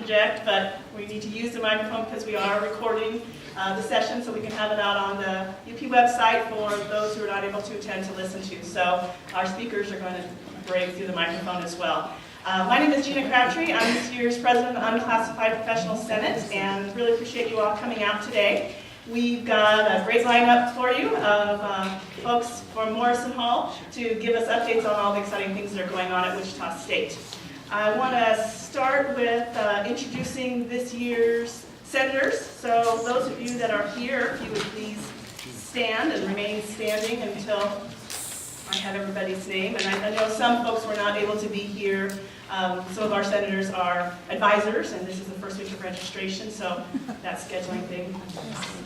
project, but we need to use the microphone because we are recording the session so we can have it out on the UP website for those who are not able to attend to listen to. So our speakers are going to break through the microphone as well. My name is Gina Crabtree. I'm this year's president of the Unclassified Professional Senate, and really appreciate you all coming out today. We've got a great lineup for you of folks from Morrison Hall to give us updates on all the exciting things that are going on at Wichita State. I want to start with introducing this year's senators. So those of you that are here, if you would please stand and remain standing until I have everybody's name. And I know some folks were not able to be here. Some of our senators are advisors, and this is the first week of registration, so that scheduling thing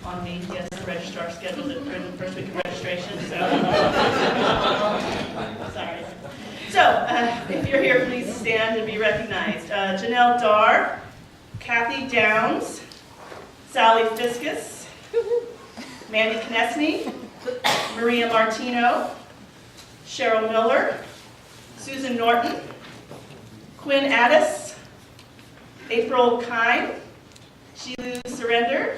on me. Yes, the registrar scheduled it for the first week of registration, so sorry. So, if you're here, please stand and be recognized. Janelle Darr, Kathy Downs, Sally Fiskus, Mandy Konechny, Maria Martino, Cheryl Miller, Susan Norton, Quinn Addis, April Kine, Shilu Surrender,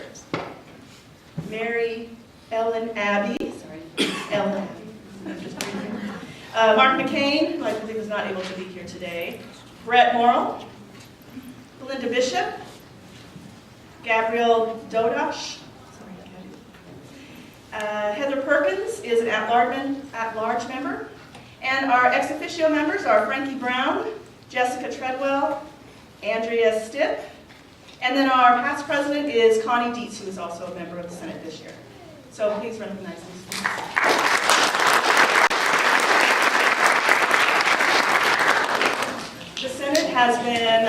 Mary Ellen Abbey, Ellen Abbey, Mark McCain, who I believe is not able to be here today, Brett Morrill, Belinda Bishop, Gabrielle Dodash, Heather Perkins is an at-large member, and our ex officio members are Frankie Brown, Jessica Treadwell, Andrea Stipp, and then our past president is Connie Dietz, who is also a member of the Senate this year. So please recognize these folks. The Senate has been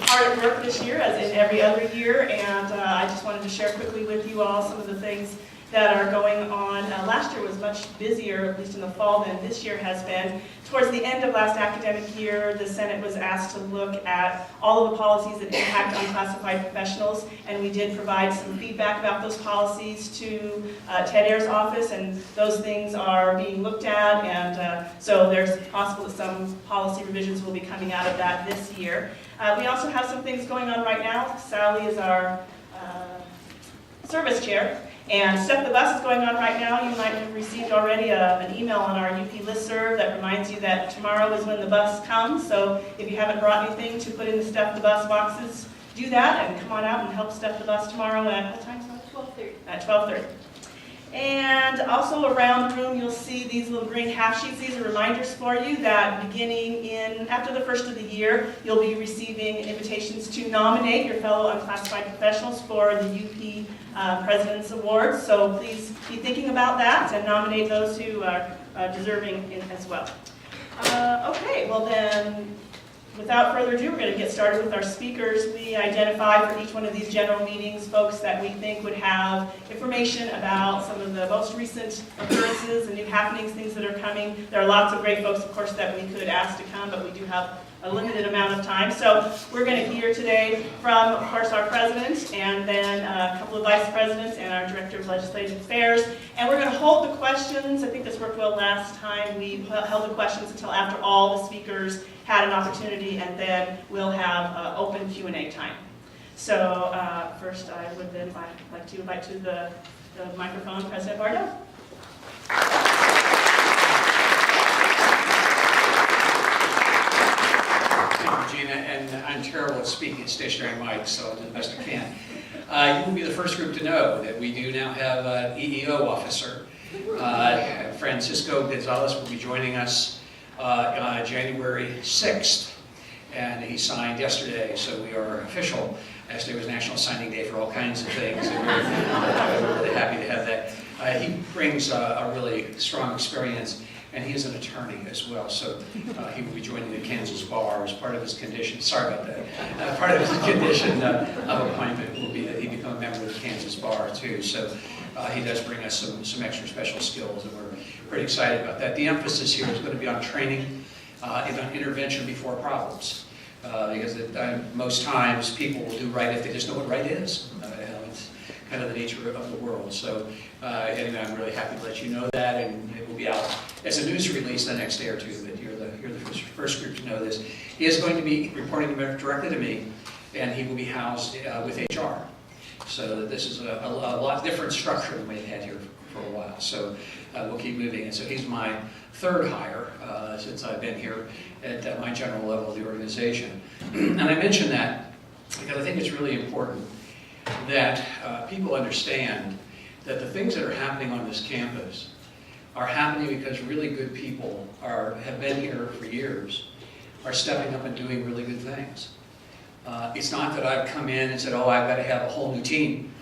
hard at work this year, as in every other year, and I just wanted to share quickly with you all some of the things that are going on. Last year was much busier, at least in the fall, than this year has been. Towards the end of last academic year, the Senate was asked to look at all of the policies that impact unclassified professionals, and we did provide some feedback about those policies to Ted Ayer's office, and those things are being looked at, and so there's possible that some policy revisions will be coming out of that this year. We also have some things going on right now. Sally is our service chair, and Step the Bus is going on right now. You might have received already an email on our UP listserv that reminds you that tomorrow is when the bus comes. So if you haven't brought anything to put in the Step the Bus boxes, do that and come on out and help Step the Bus tomorrow at what time? 12:30. At 12:30. And also around the room, you'll see these little green half sheets. These are reminders for you that beginning after the first of the year, you'll be receiving invitations to nominate your fellow unclassified professionals for the UP President's Awards. So please be thinking about that and nominate those who are deserving as well. Okay, well then, without further ado, we're going to get started with our speakers. We identify for each one of these general meetings folks that we think would have information about some of the most recent occurrences and new happenings, things that are coming. There are lots of great folks, of course, that we could ask to come, but we do have a limited amount of time. So we're going to hear today from, of course, our president, and then a couple of vice presidents and our director of legislative affairs. And we're going to hold the questions. I think this worked well last time. We held the questions until after all the speakers had an opportunity, and then we'll have open Q&A time. So first, I would then like to invite to the microphone President Bardo. Thank you, Gina, and I'm terrible at speaking at stationary mics, so I'll do the best I can. You will be the first group to know that we do now have an EEO officer. Francisco Gonzalez will be joining us on January 6th, and he signed yesterday, so we are official. Yesterday was National Signing Day for all kinds of things, and we're really happy to have that. He brings a really strong experience, and he is an attorney as well, so he will be joining the Kansas Bar as part of his condition. Sorry about that. Part of his condition of appointment will be that he become a member of the Kansas Bar too. So he does bring us some extra special skills, and we're pretty excited about that. The emphasis here is going to be on training and on intervention before problems, because most times people will do right if they just know what right is. It's kind of the nature of the world. So, and I'm really happy to let you know that, and it will be out as a news release the next day or two. But you're the first group to know this. He is going to be reporting directly to me, and he will be housed with HR. So this is a lot different structure than we've had here for a while. So we'll keep moving. And so he's my third hire since I've been here at my general level of the organization. And I mention that because I think it's really important that people understand that the things that are happening on this campus are happening because really good people have been here for years, are stepping up and doing really good things. It's not that I've come in and said, oh, I've got to have a whole new team.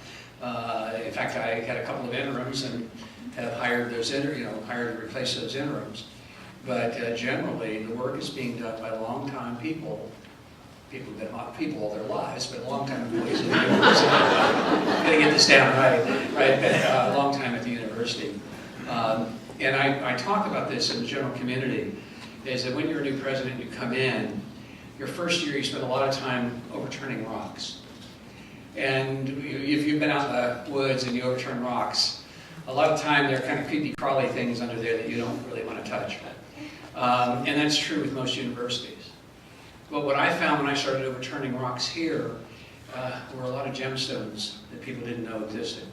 In fact, I had a couple of interims and have hired those hired to replace those interims. But generally, the work is being done by long-time people who've been people all their lives, but long-time employees of the university. Got to get this down right? But long time at the university. And I talk about this in the general community, is that when you're a new president, you come in, your first year you spend a lot of time overturning rocks. And if you've been out in the woods and you overturn rocks, a lot of time there are kind of creepy crawly things under there that you don't really want to touch. And that's true with most universities. But what I found when I started overturning rocks here were a lot of gemstones that people didn't know existed.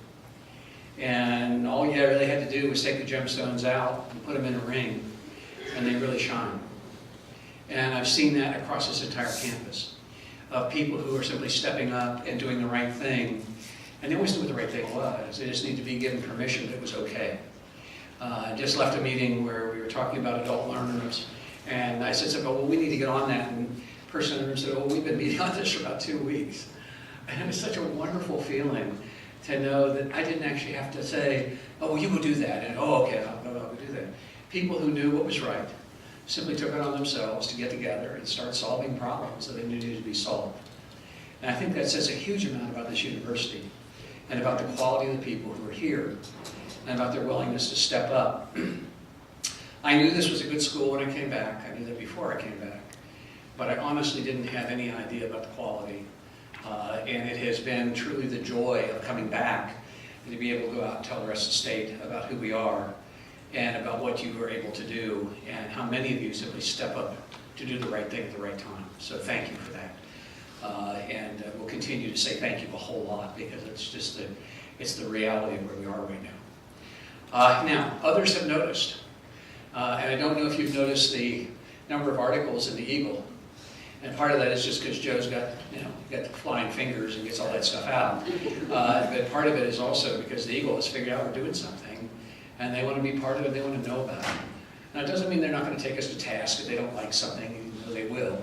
And all you really had to do was take the gemstones out and put them in a ring, and they really shine. And I've seen that across this entire campus, of people who are simply stepping up and doing the right thing. And they always knew what the right thing was. They just need to be given permission that it was okay. I just left a meeting where we were talking about adult learners, and I said, well, we need to get on that. And the person in the room said, oh, we've been meeting on this for about 2 weeks. And it was such a wonderful feeling to know that I didn't actually have to say, oh, well, you go do that, and oh, okay, I'll go do that. People who knew what was right simply took it on themselves to get together and start solving problems that they knew needed to be solved. And I think that says a huge amount about this university and about the quality of the people who are here and about their willingness to step up. I knew this was a good school when I came back. I knew that before I came back. But I honestly didn't have any idea about the quality. And it has been truly the joy of coming back and to be able to go out and tell the rest of the state about who we are and about what you were able to do and how many of you simply step up to do the right thing at the right time. So thank you for that. And we'll continue to say thank you a whole lot because it's the reality of where we are right now. Now, others have noticed, and I don't know if you've noticed the number of articles in the Eagle. And part of that is just because Joe's got the flying fingers and gets all that stuff out. But part of it is also because the Eagle has figured out we're doing something, and they want to be part of it, they want to know about it. Now, it doesn't mean they're not going to take us to task if they don't like something, even though they will.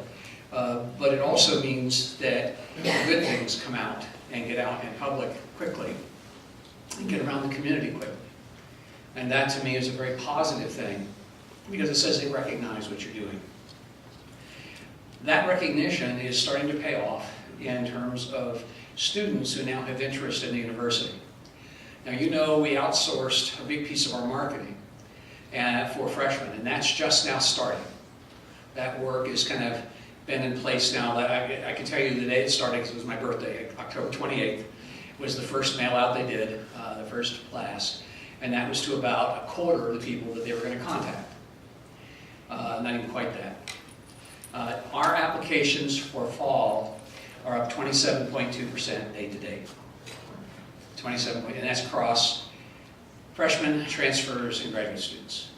But it also means that good things come out and get out in public quickly and get around the community quickly. And that, to me, is a very positive thing because it says they recognize what you're doing. That recognition is starting to pay off in terms of students who now have interest in the university. Now, you know we outsourced a big piece of our marketing for freshmen, and that's just now starting. That work has kind of been in place now. I can tell you the day it started, because it was my birthday, October 28th, was the first mail out they did, the first class, and that was to about a quarter of the people that they were going to contact. Not even quite that. Our applications for fall are up 27.2% date to date. 27, and that's across freshmen, transfers, and graduate students.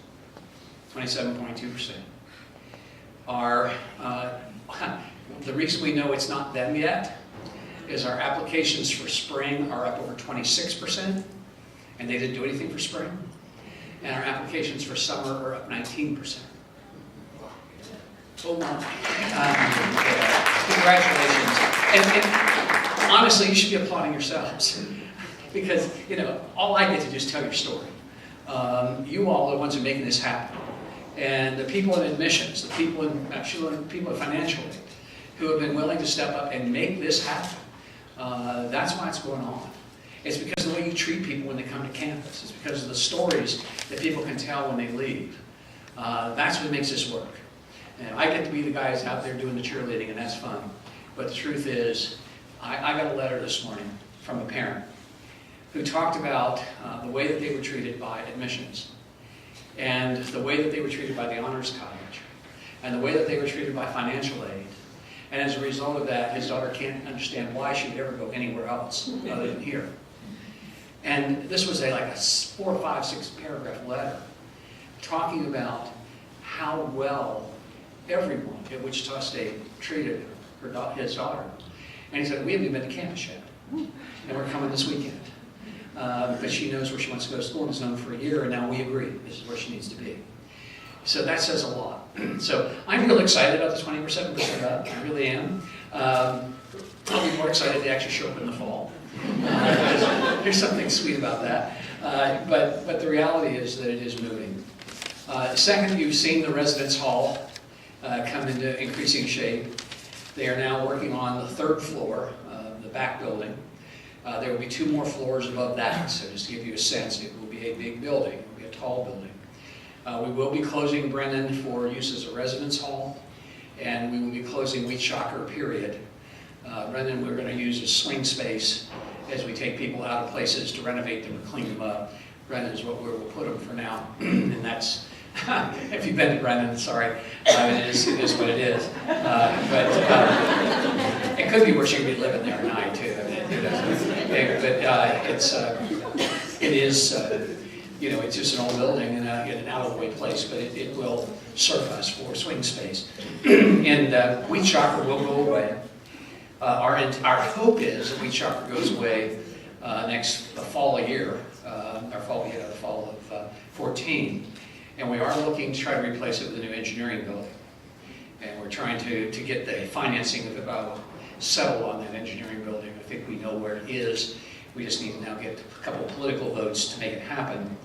27.2%. The reason we know it's not them yet is our applications for spring are up over 26%, and they didn't do anything for spring. And our applications for summer are up 19%. Oh my. Congratulations. And honestly, you should be applauding yourselves. Because, all I get to do is tell your story. You all are the ones who are making this happen. And the people in admissions, the people in financial aid, who have been willing to step up and make this happen, that's why it's going on. It's because of the way you treat people when they come to campus. It's because of the stories that people can tell when they leave. That's what makes this work. And I get to be the guys out there doing the cheerleading, and that's fun. But the truth is, I got a letter this morning from a parent who talked about the way that they were treated by admissions, and the way that they were treated by the Honors College, and the way that they were treated by financial aid, And as a result of that, his daughter can't understand why she would ever go anywhere else other than here. And this was like a 4, 5, 6 paragraph letter talking about how well everyone at Wichita State treated his daughter. And he said, we haven't even been to campus yet, and we're coming this weekend. But she knows where she wants to go to school and has known for a year, and now we agree this is where she needs to be. So that says a lot. So I'm really excited about the 27% up. I really am. I'll be more excited to actually show up in the fall. There's something sweet about that. But the reality is that it is moving. Second, you've seen the residence hall come into increasing shape. They are now working on the 3rd floor, the back building. There will be 2 more floors above that, so just to give you a sense, it will be a big building, it will be a tall building. We will be closing Brennan for use as a residence hall, and we will be closing Wichita, period. Brennan we're going to use as swing space as we take people out of places to renovate them or clean them up. Brennan is what we'll put them for now, and that's, if you've been to Brennan, sorry, it is what it is. But it could be where she could be living there at night too. It is, it's just an old building and an out-of-the-way place, but it will serve us for swing space. And Wichita will go away. Our hope is that Wichita goes away the fall of 14. And we are looking to try to replace it with a new engineering building. And we're trying to get the financing of about settled on that engineering building. I think we know where it is. We just need to now get a couple of political votes to make it happen.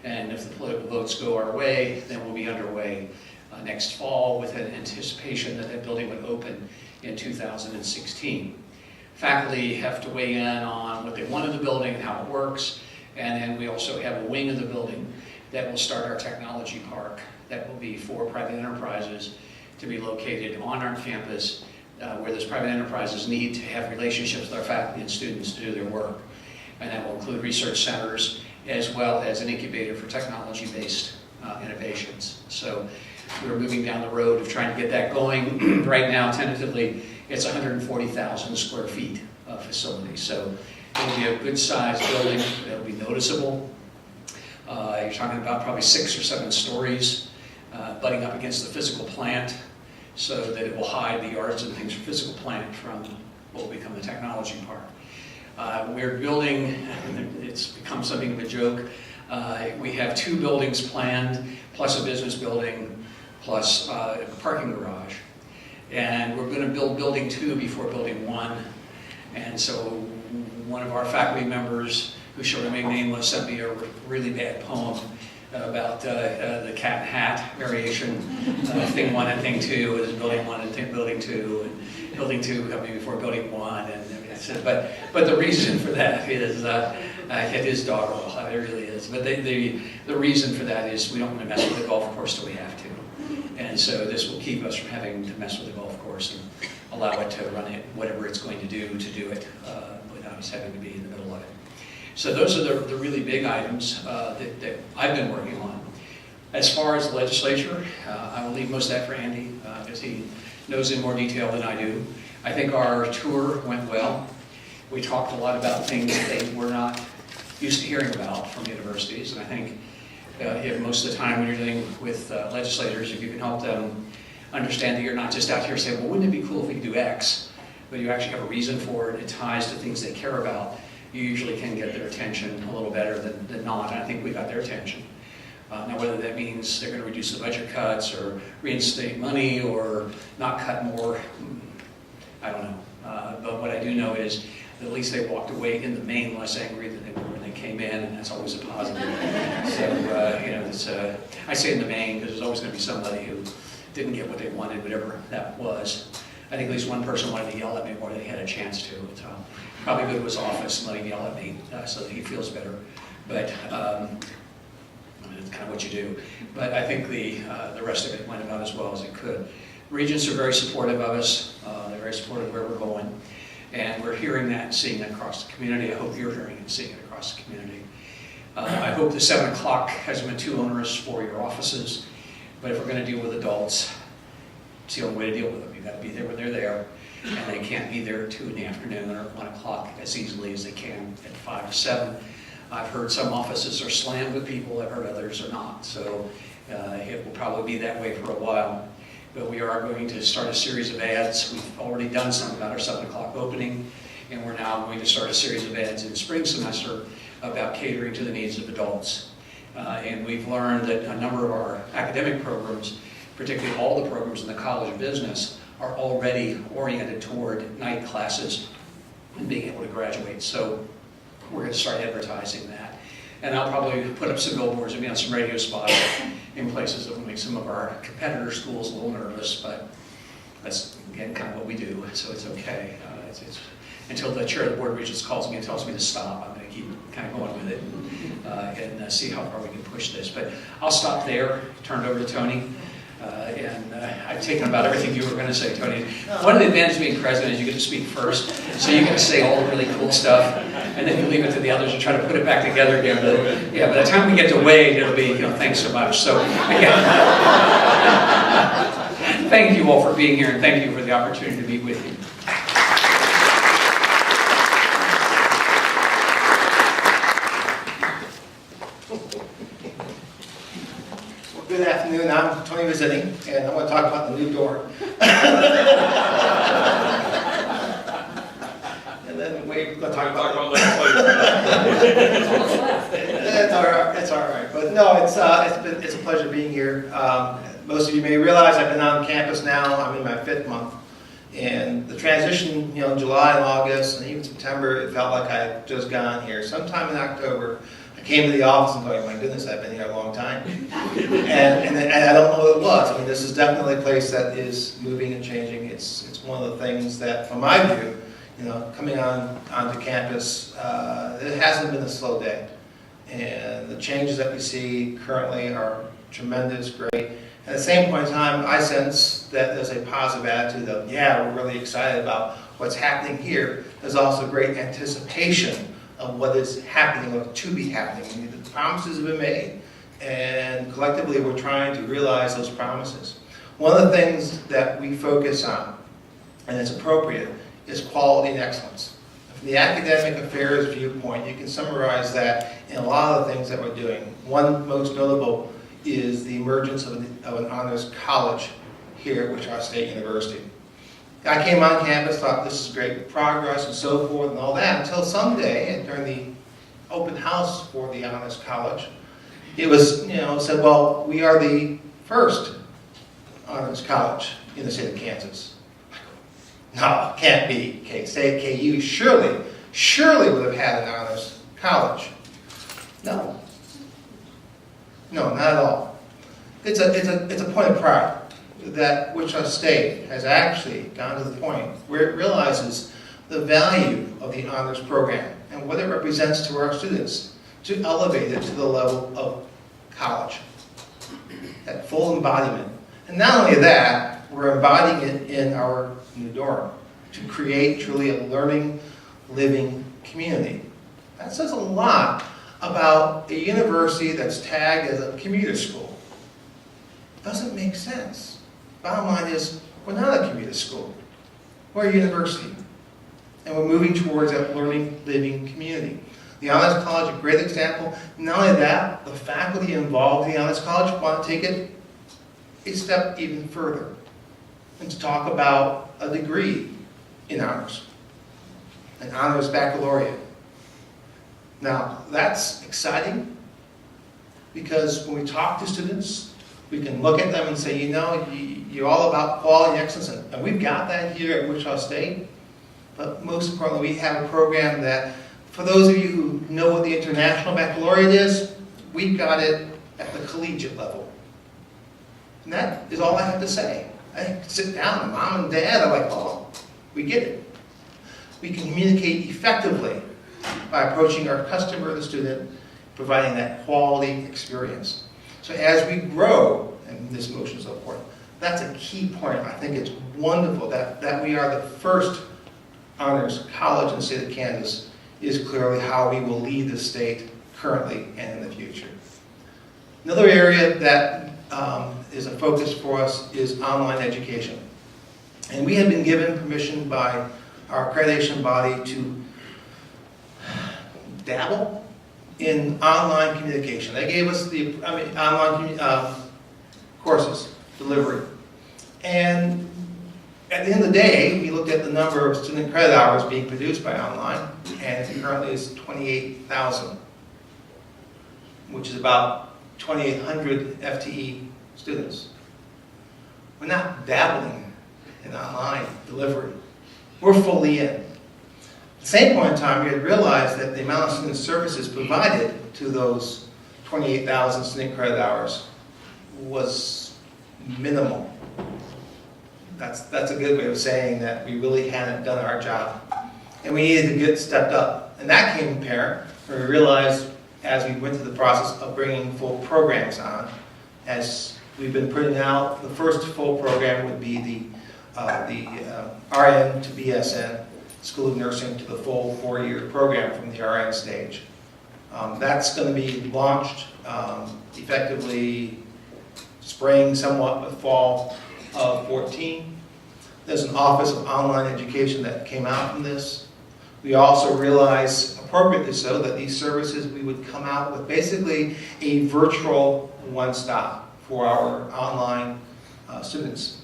And if the political votes go our way, then we'll be underway next fall with an anticipation that that building would open in 2016. Faculty have to weigh in on what they want in the building and how it works. And then we also have a wing of the building that will start our technology park that will be for private enterprises to be located on our campus where those private enterprises need to have relationships with our faculty and students to do their work. And that will include research centers as well as an incubator for technology-based innovations. So we're moving down the road of trying to get that going. Right now, tentatively, it's 140,000 square feet of facility. So it'll be a good-sized building. It'll be noticeable. You're talking about probably 6 or 7 stories, butting up against the physical plant so that it will hide the yards and things from physical plant from what will become the technology park. We're building, it's become something of a joke, we have 2 buildings planned, plus a business building, plus a parking garage. And we're going to build building 2 before building 1. And so one of our faculty members, who shall remain nameless, sent me a really bad poem about the cat and hat variation, thing 1 and thing 2, is building 1 and building 2, and building 2 coming before building 1, and but the reason for that is it is doggerel, it really is. But the reason for that is we don't want to mess with the golf course till we have to, and so this will keep us from having to mess with the golf course and allow it to run it whatever it's going to do it without us having to be in the middle of it. So those are the really big items that I've been working on. As far as the legislature, I will leave most of that for Andy because he knows in more detail than I do. I think our tour went well. We talked a lot about things that they were not used to hearing about from universities, and I think if most of the time when you're dealing with legislators, if you can help them understand that you're not just out here saying, well, wouldn't it be cool if we could do X, but you actually have a reason for it, it ties to things they care about, you usually can get their attention a little better than not, and I think we got their attention. Now whether that means they're going to reduce the budget cuts or reinstate money or not cut more, I don't know. But what I do know is that at least they walked away in the main less angry than they were when they came in, and that's always a positive. So, I say in the main because there's always going to be somebody who didn't get what they wanted, whatever that was. I think at least one person wanted to yell at me more than he had a chance to. So probably go to his office and let him yell at me so that he feels better. But it's kind of what you do. But I think the rest of it went about as well as it could. Regents are very supportive of us. They're very supportive of where we're going. And we're hearing that and seeing it across the community. I hope you're hearing and seeing it across the community. I hope the 7 o'clock hasn't been too onerous for your offices. But if we're going to deal with adults, It's the only way to deal with them. You've got to be there when they're there, and they can't be there at 2 in the afternoon or 1 o'clock as easily as they can at 5 or 7. I've heard some offices are slammed with people, I've heard others are not. So it will probably be that way for a while. But we are going to start a series of ads. We've already done some about our 7 o'clock opening, and we're now going to start a series of ads in the spring semester about catering to the needs of adults. And we've learned that a number of our academic programs, particularly all the programs in the College of Business, are already oriented toward night classes and being able to graduate. So we're going to start advertising that. And I'll probably put up some billboards and be on some radio spots in places that will make some of our competitor schools a little nervous, but that's, again, kind of what we do, so it's okay. It's until the chair of the board of regents calls me and tells me to stop, I'm going to keep kind of going with it and see how far we can push this. But I'll stop there, turn it over to Tony. I've taken about everything you were going to say, Tony. One of the advantages of being president is you get to speak first, so you get to say all the really cool stuff, and then you leave it to the others to try to put it back together again. But, yeah, by the time we get to Wade, it'll be, thanks so much. So, again, thank you all for being here, and thank you for the opportunity to meet with you. Good afternoon, I'm Tony Vizzini, and I want to talk about the new dorm. And then we're going to talk about It's all right, but no, it's a pleasure being here. Most of you may realize I've been on campus now. I'm in my 5th month, and the transition, July and August and even September, it felt like I had just gone here. Sometime in October, I came to the office and going, my goodness, I've been here a long time. and I don't know what it was. I mean, this is definitely a place that is moving and changing. It's one of the things that, from my view, coming onto campus, it hasn't been a slow day. And the changes that we see currently are tremendous, great. At the same point in time, I sense that there's a positive attitude of, yeah, we're really excited about what's happening here. There's also great anticipation of what is happening or to be happening. The promises have been made, and collectively we're trying to realize those promises. One of the things that we focus on, and it's appropriate, is quality and excellence. From the academic affairs viewpoint, you can summarize that in a lot of the things that we're doing. One most notable is the emergence of an honors college here at Wichita State University. I came on campus, thought this is great progress and so forth and all that, until someday, during the open house for the Honors College, it was, said, well, we are the first Honors College in the state of Kansas. No, can't be. State KU surely would have had an Honors College. No, not at all. It's a point of pride that Wichita State has actually gone to the point where it realizes the value of the honors program and what it represents to our students to elevate it to the level of college. That full embodiment. And not only that, we're embodying it in our new dorm to create truly a learning, living community. That says a lot about a university that's tagged as a commuter school. Doesn't make sense. Bottom line is, we're not a community school. We're a university. And we're moving towards that learning, living community. The Honors College, a great example. Not only that, the faculty involved in the Honors College want to take it a step even further and to talk about a degree in honors, an honors baccalaureate. Now, that's exciting because when we talk to students, we can look at them and say, you're all about quality and excellence, and we've got that here at Wichita State. But most importantly, we have a program that, for those of you who know what the International Baccalaureate is, we've got it at the collegiate level. And that is all I have to say. I can sit down, and mom and dad are like, oh, we get it. We can communicate effectively by approaching our customer, the student, providing that quality experience. So as we grow, and this motion is so important, that's a key point. I think it's wonderful that we are the first honors college in the state of Kansas is clearly how we will lead the state currently and in the future. Another area that is a focus for us is online education. And we have been given permission by our accreditation body to dabble in online communication. They gave us the online courses, delivery. And at the end of the day, we looked at the number of student credit hours being produced by online, and it currently is 28,000, which is about 2,800 FTE students. We're not dabbling in online delivery. We're fully in. At the same point in time, we had realized that the amount of student services provided to those 28,000 student credit hours was minimal. That's a good way of saying that we really hadn't done our job. And we needed to get stepped up. And that came apparent when we realized as we went through the process of bringing full programs on, as we've been putting out, the first full program would be the RN to BSN, School of Nursing, to the full 4-year program from the RN stage. That's going to be launched effectively spring, somewhat with fall of 14. There's an Office of Online Education that came out from this. We also realized, appropriately so, that these services, we would come out with basically a virtual one-stop for our online students.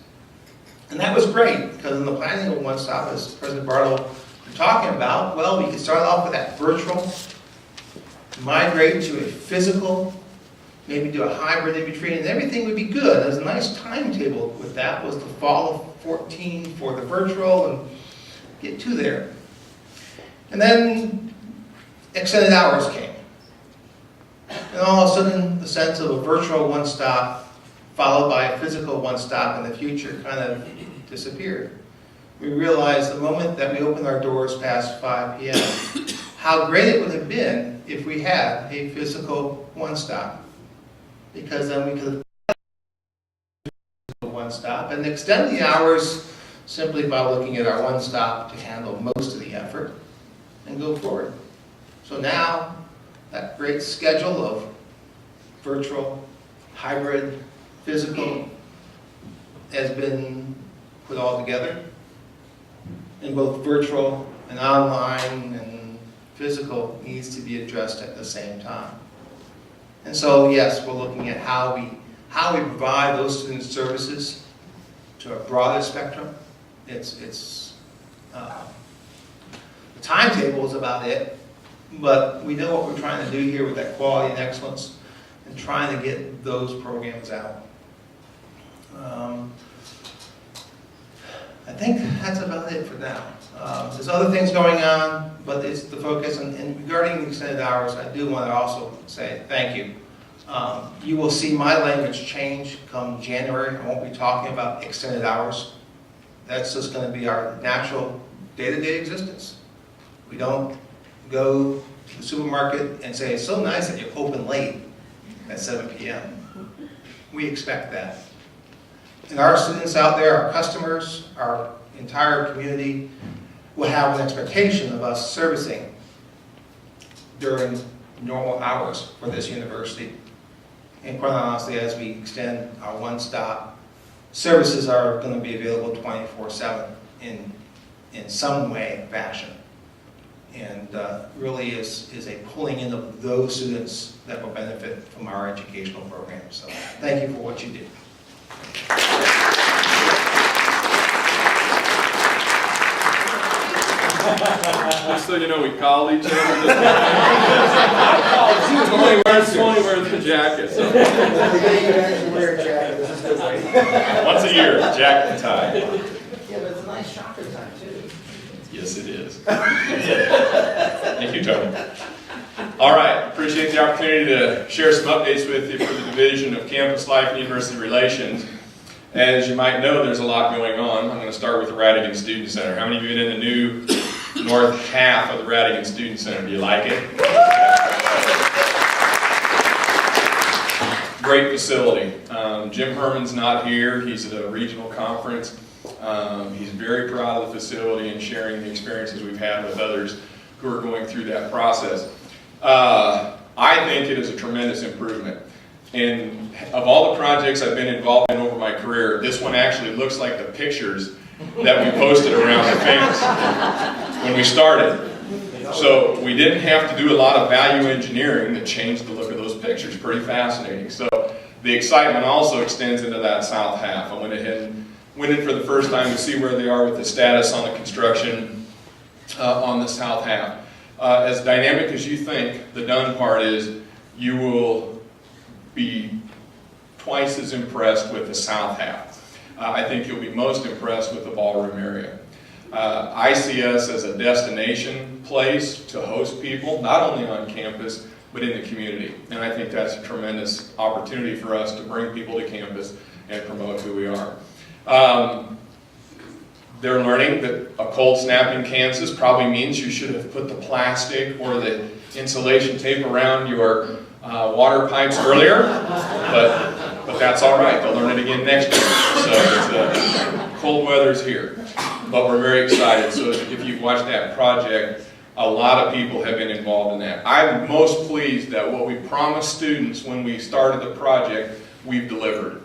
And that was great, because in the planning of one-stop, as President Bardo was talking about, well, we could start off with that virtual, migrate to a physical, maybe do a hybrid in between, and everything would be good. There's a nice timetable with that, was the fall of 14 for the virtual, and get to there. And then extended hours came. And all of a sudden, the sense of a virtual one-stop followed by a physical one-stop in the future kind of disappeared. We realized the moment that we opened our doors past 5 p.m., how great it would have been if we had a physical one-stop. Because then we could have one-stop and extend the hours simply by looking at our one-stop to handle most of the effort and go forward. So now, that great schedule of virtual, hybrid, physical has been put all together. And both virtual and online and physical needs to be addressed at the same time. And so, yes, we're looking at how we provide those student services to a broader spectrum. The timetable is about it, but we know what we're trying to do here with that quality and excellence and trying to get those programs out. I think that's about it for now. There's other things going on, but it's the focus. And regarding the extended hours, I do want to also say thank you. You will see my language change come January. I won't be talking about extended hours. That's just going to be our natural day-to-day existence. We don't go to the supermarket and say, it's so nice that you're open late at 7 p.m. We expect that. And our students out there, our customers, our entire community will have an expectation of us servicing during normal hours for this university. And quite honestly, as we extend our one-stop, services are going to be available 24/7 in some way, fashion. And really is a pulling in of those students that will benefit from our educational program. So thank you for what you do. Just so you know, we called each other. It's only wears the jacket. So. Once a year, jacket and tie. Yeah, but it's a nice shopping time too. Yes, it is. Thank you, Tony. All right, appreciate the opportunity to share some updates with you for the Division of Campus Life and University Relations. As you might know, there's a lot going on. I'm going to start with the Radigan Student Center. How many of you have been in the new north half of the Radigan Student Center? Do you like it? Great facility. Jim Herman's not here. He's at a regional conference. He's very proud of the facility and sharing the experiences we've had with others who are going through that process. I think it is a tremendous improvement. And of all the projects I've been involved in over my career, this one actually looks like the pictures that we posted around the fence when we started. So we didn't have to do a lot of value engineering that changed the look of those pictures. Pretty fascinating. So the excitement also extends into that south half. I went ahead and went in for the first time to see where they are with the status on the construction on the south half. As dynamic as you think the done part is, you will be twice as impressed with the south half. I think you'll be most impressed with the ballroom area. I see us as a destination place to host people, not only on campus, but in the community. And I think that's a tremendous opportunity for us to bring people to campus and promote who we are. They're learning that a cold snap in Kansas probably means you should have put the plastic or the insulation tape around your water pipes earlier, but that's all right. They'll learn it again next year. So it's, cold weather's here, but we're very excited. So if you've watched that project, a lot of people have been involved in that. I'm most pleased that what we promised students when we started the project, we've delivered.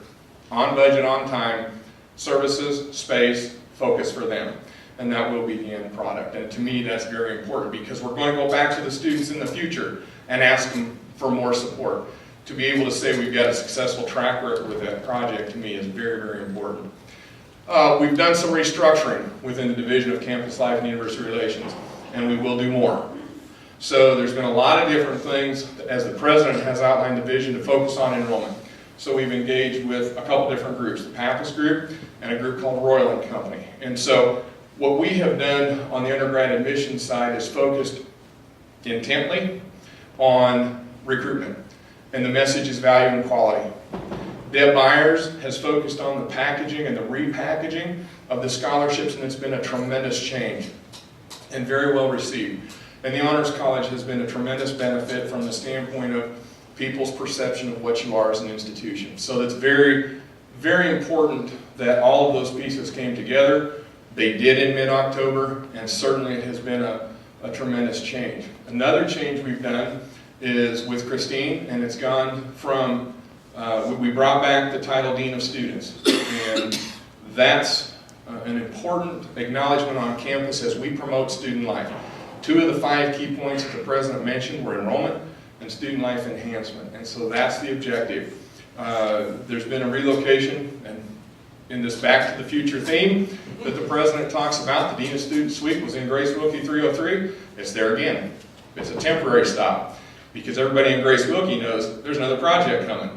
On budget, on time, services, space, focus for them. And that will be the end product. And to me, that's very important because we're going to go back to the students in the future and ask them for more support. To be able to say we've got a successful track record with that project, to me, is very, very important. We've done some restructuring within the Division of Campus Life and University Relations, and we will do more. So there's been a lot of different things, as the president has outlined the vision, to focus on enrollment. So we've engaged with a couple different groups, the Pappas Group and a group called Royal & Company. And so what we have done on the undergrad admissions side is focused intently on recruitment. And the message is value and quality. Deb Myers has focused on the packaging and the repackaging of the scholarships, and it's been a tremendous change and very well received. And the Honors College has been a tremendous benefit from the standpoint of people's perception of what you are as an institution. So it's very, very important that all of those pieces came together. They did in mid-October, and certainly it has been a tremendous change. Another change we've done is with Christine, and it's gone from, we brought back the title Dean of Students, and that's an important acknowledgement on campus as we promote student life. 2 of the 5 key points that the president mentioned were enrollment and student life enhancement, and so that's the objective. There's been a relocation, and in this Back to the Future theme that the president talks about, the Dean of Student Suite was in Grace Wilkie 303. It's there again. It's a temporary stop because everybody in Grace Wilkie knows there's another project coming.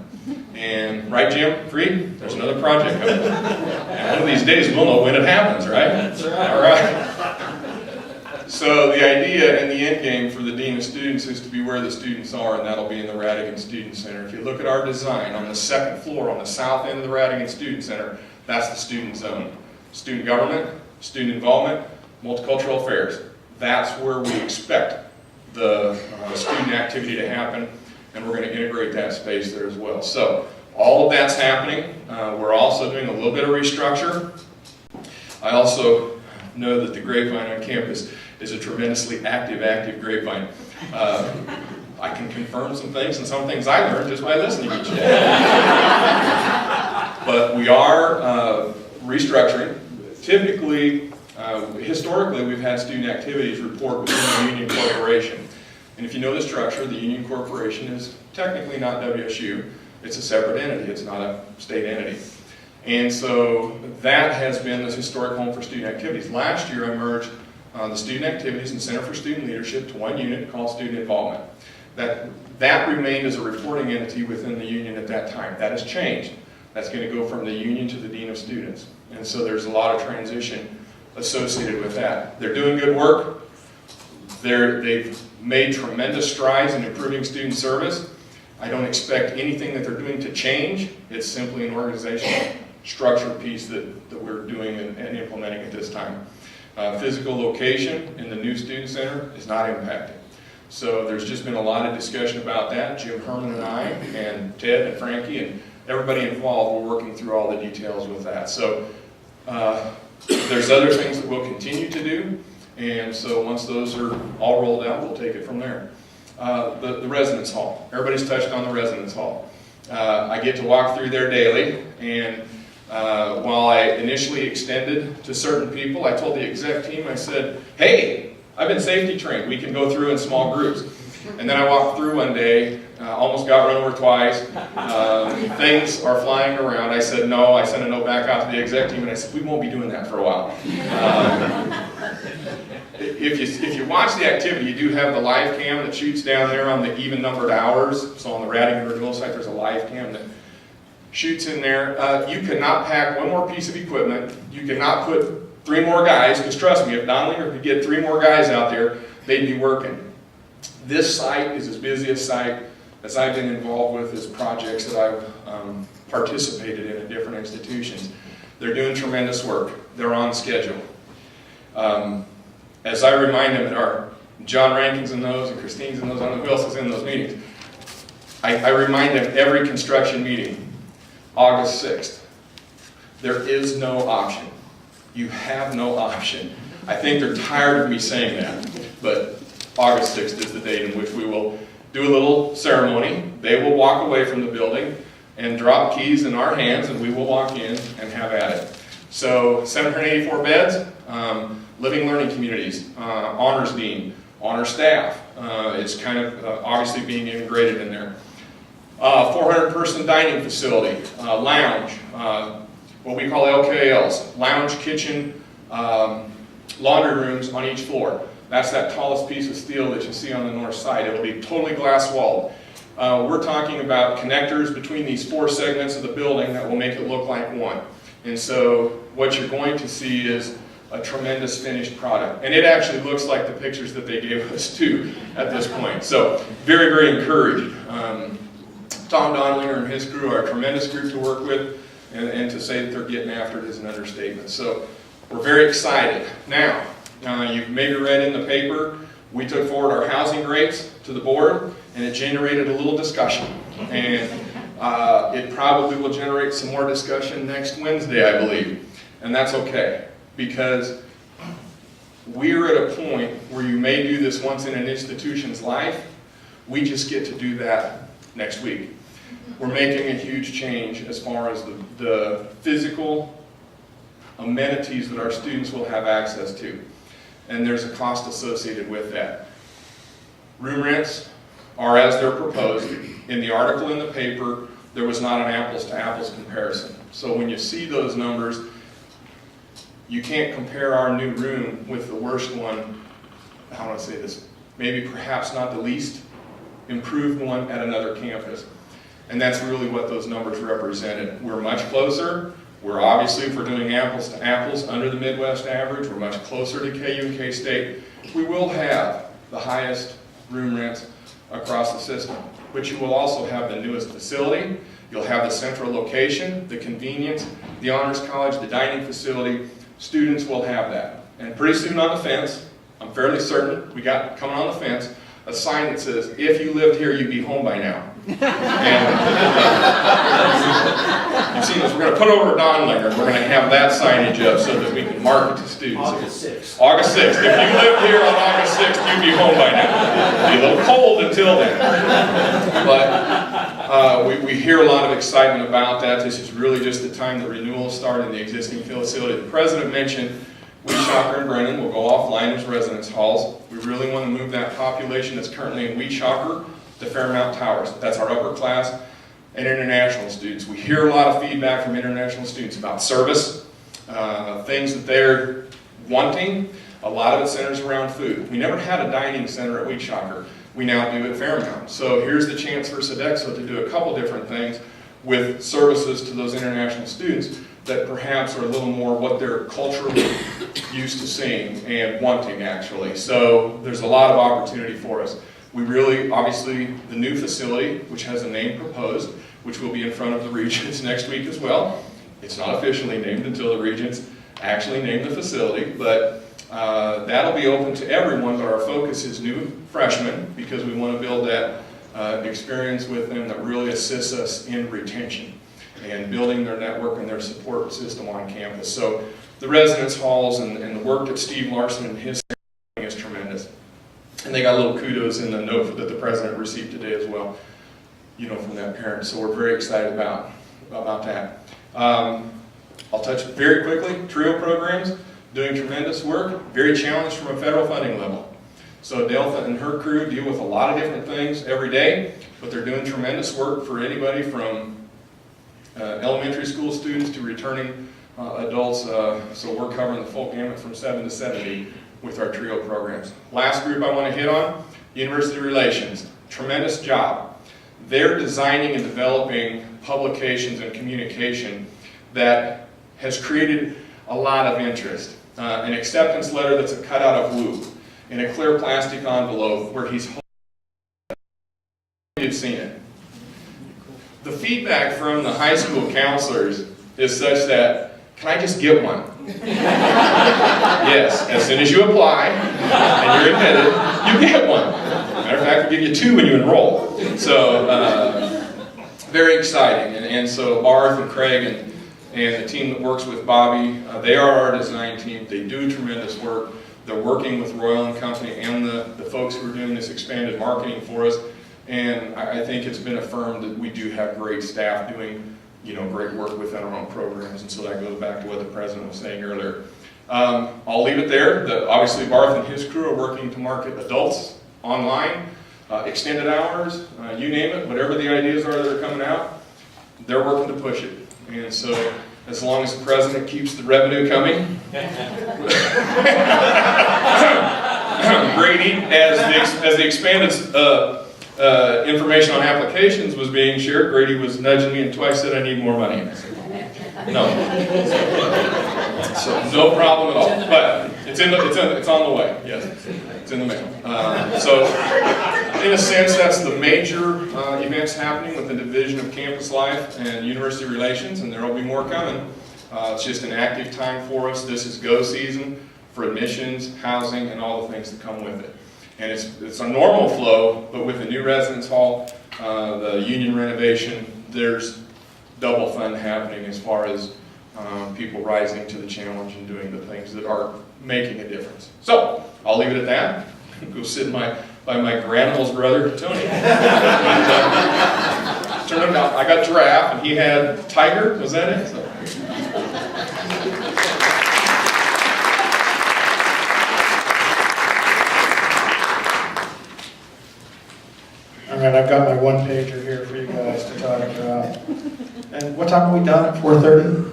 And right, Jim? Freed? There's another project coming. And one of these days we'll know when it happens, right? That's right. All right. So the idea and the end game for the Dean of Students is to be where the students are, and that'll be in the Radigan Student Center. If you look at our design on the second floor, on the south end of the Radigan Student Center, that's the student zone. Student government, student involvement, multicultural affairs. That's where we expect the student activity to happen, and we're going to integrate that space there as well. So all of that's happening. We're also doing a little bit of restructure. I also know that the grapevine on campus is a tremendously active grapevine. I can confirm some things, and some things I learned just by listening each day. But we are restructuring. Typically, historically, we've had student activities report within the Union Corporation. And if you know the structure, the Union Corporation is technically not WSU. It's a separate entity. It's not a state entity. And so that has been the historic home for student activities. Last year, I merged the Student Activities and Center for Student Leadership to one unit called Student Involvement. That remained as a reporting entity within the union at that time. That has changed. That's going to go from the union to the Dean of Students. And so there's a lot of transition associated with that. They're doing good work. They've made tremendous strides in improving student service. I don't expect anything that they're doing to change. It's simply an organizational structure piece that we're doing and implementing at this time. Physical location in the new student center is not impacted. So there's just been a lot of discussion about that. Jim Herman and I and Ted and Frankie and everybody involved, we're working through all the details with that. So there's other things that we'll continue to do. And so once those are all rolled out, we'll take it from there. The residence hall. Everybody's touched on the residence hall. I get to walk through there daily, and while I initially extended to certain people, I told the exec team, I said, hey, I've been safety trained, we can go through in small groups. And then I walked through one day, almost got run over twice, things are flying around. I said no, I sent a note back out to the exec team, and I said, we won't be doing that for a while. If you watch the activity, you do have the live cam that shoots down there on the even numbered hours. So on the routing and renewal site, there's a live cam that shoots in there. You cannot pack one more piece of equipment. You cannot put 3 more guys, because trust me, if Donlinger could get 3 more guys out there, they'd be working. This site is as busy a site as I've been involved with as projects that I've participated in at different institutions. They're doing tremendous work. They're on schedule. As I remind them, our John Rankin's in those and Christine's in those, I don't know who else is in those meetings. I remind them every construction meeting, August 6th, there is no option. You have no option. I think they're tired of me saying that, but August 6th is the date in which we will do a little ceremony. They will walk away from the building and drop keys in our hands, and we will walk in and have at it. So 784 beds, living learning communities, honors dean, honor staff. It's kind of obviously being integrated in there. 400-person dining facility, lounge, what we call LKLs, lounge, kitchen, laundry rooms on each floor. That's that tallest piece of steel that you see on the north side. It'll be totally glass walled. We're talking about connectors between these 4 segments of the building that will make it look like one. And so what you're going to see is a tremendous finished product. And it actually looks like the pictures that they gave us too at this point. So very, very encouraged. Tom Donlinger and his crew are a tremendous group to work with, and to say that they're getting after it is an understatement. So we're very excited. Now, you've maybe read in the paper, we took forward our housing rates to the board, and it generated a little discussion. And it probably will generate some more discussion next Wednesday, I believe. And that's okay, because we're at a point where you may do this once in an institution's life. We just get to do that next week. We're making a huge change as far as the physical amenities that our students will have access to. And there's a cost associated with that. Room rents are as they're proposed. In the article in the paper, there was not an apples to apples comparison. So when you see those numbers, you can't compare our new room with the worst one, how do I say this, maybe perhaps not the least improved one at another campus. And that's really what those numbers represented. We're much closer. We're obviously, if we're doing apples to apples, under the Midwest average. We're much closer to KU and K-State. We will have the highest room rents across the system, but you will also have the newest facility. You'll have the central location, the convenience, the Honors College, the dining facility. Students will have that. And pretty soon on the fence, I'm fairly certain, we got coming on the fence, a sign that says, if you lived here, you'd be home by now. And you've seen this, we're going to put over Donlinger, we're going to have that signage up so that we can market to students. August 6th. August 6th. If you lived here on August 6th, you'd be home by now. It'd be a little cold until then. But we hear a lot of excitement about that. This is really just the time that renewals start in the existing facility. The president mentioned Wichita and Brennan will go offline as residence halls. We really want to move that population that's currently in Wichita to Fairmount Towers. That's our upper class and international students. We hear a lot of feedback from international students about service, things that they're wanting. A lot of it centers around food. We never had a dining center at Wichita. We now do at Fairmount. So here's the chance for Sodexo to do a couple different things with services to those international students that perhaps are a little more what they're culturally used to seeing and wanting, actually. So there's a lot of opportunity for us. We really, obviously, the new facility, which has a name proposed, which will be in front of the Regents next week as well. It's not officially named until the Regents actually name the facility, but that'll be open to everyone, but our focus is new freshmen because we want to build that experience with them that really assists us in retention and building their network and their support system on campus. So the residence halls and the work that Steve Larson and his staff are doing is tremendous. And they got a little kudos in the note that the president received today as well. from that parent. So we're very excited about that. I'll touch very quickly, TRIO programs, doing tremendous work, very challenged from a federal funding level. So Delta and her crew deal with a lot of different things every day, but they're doing tremendous work for anybody from elementary school students to returning adults. So we're covering the full gamut from 7 to 70 with our TRIO programs. Last group I want to hit on, University Relations. Tremendous job. They're designing and developing publications and communication that has created a lot of interest. An acceptance letter that's a cutout of Woo in a clear plastic envelope where he's holding. You've seen it. The feedback from the high school counselors is such that, can I just get one? Yes, as soon as you apply and you're admitted, you get one. Matter of fact, we'll give you 2 when you enroll. So, very exciting. And so Barth and Craig and the team that works with Bobby, they are our design team. They do tremendous work. They're working with Royal and Company and the folks who are doing this expanded marketing for us. And I think it's been affirmed that we do have great staff doing, great work within our own programs. And so that goes back to what the president was saying earlier. I'll leave it there. Obviously, Barth and his crew are working to market adults online, extended hours, you name it, whatever the ideas are that are coming out, they're working to push it. And so, as long as the president keeps the revenue coming, Grady, as the expanded information on applications was being shared, Grady was nudging me and twice said I need more money. I said, no. So no problem at all. But it's on the way. Yes, it's in the mail. So in a sense, that's the major events happening with the Division of Campus Life and University Relations, and there will be more coming. It's just an active time for us. This is go season for admissions, housing, and all the things that come with it. And it's a normal flow, but with the new residence hall, the union renovation, there's double fun happening as far as people rising to the challenge and doing the things that are making a difference. So, I'll leave it at that. Go sit by my grandma's brother, Tony. Turned out I got giraffe and he had tiger, was that it? So. All right, I've got my one-pager here for you guys to talk about. And what time are we done? At 4:30?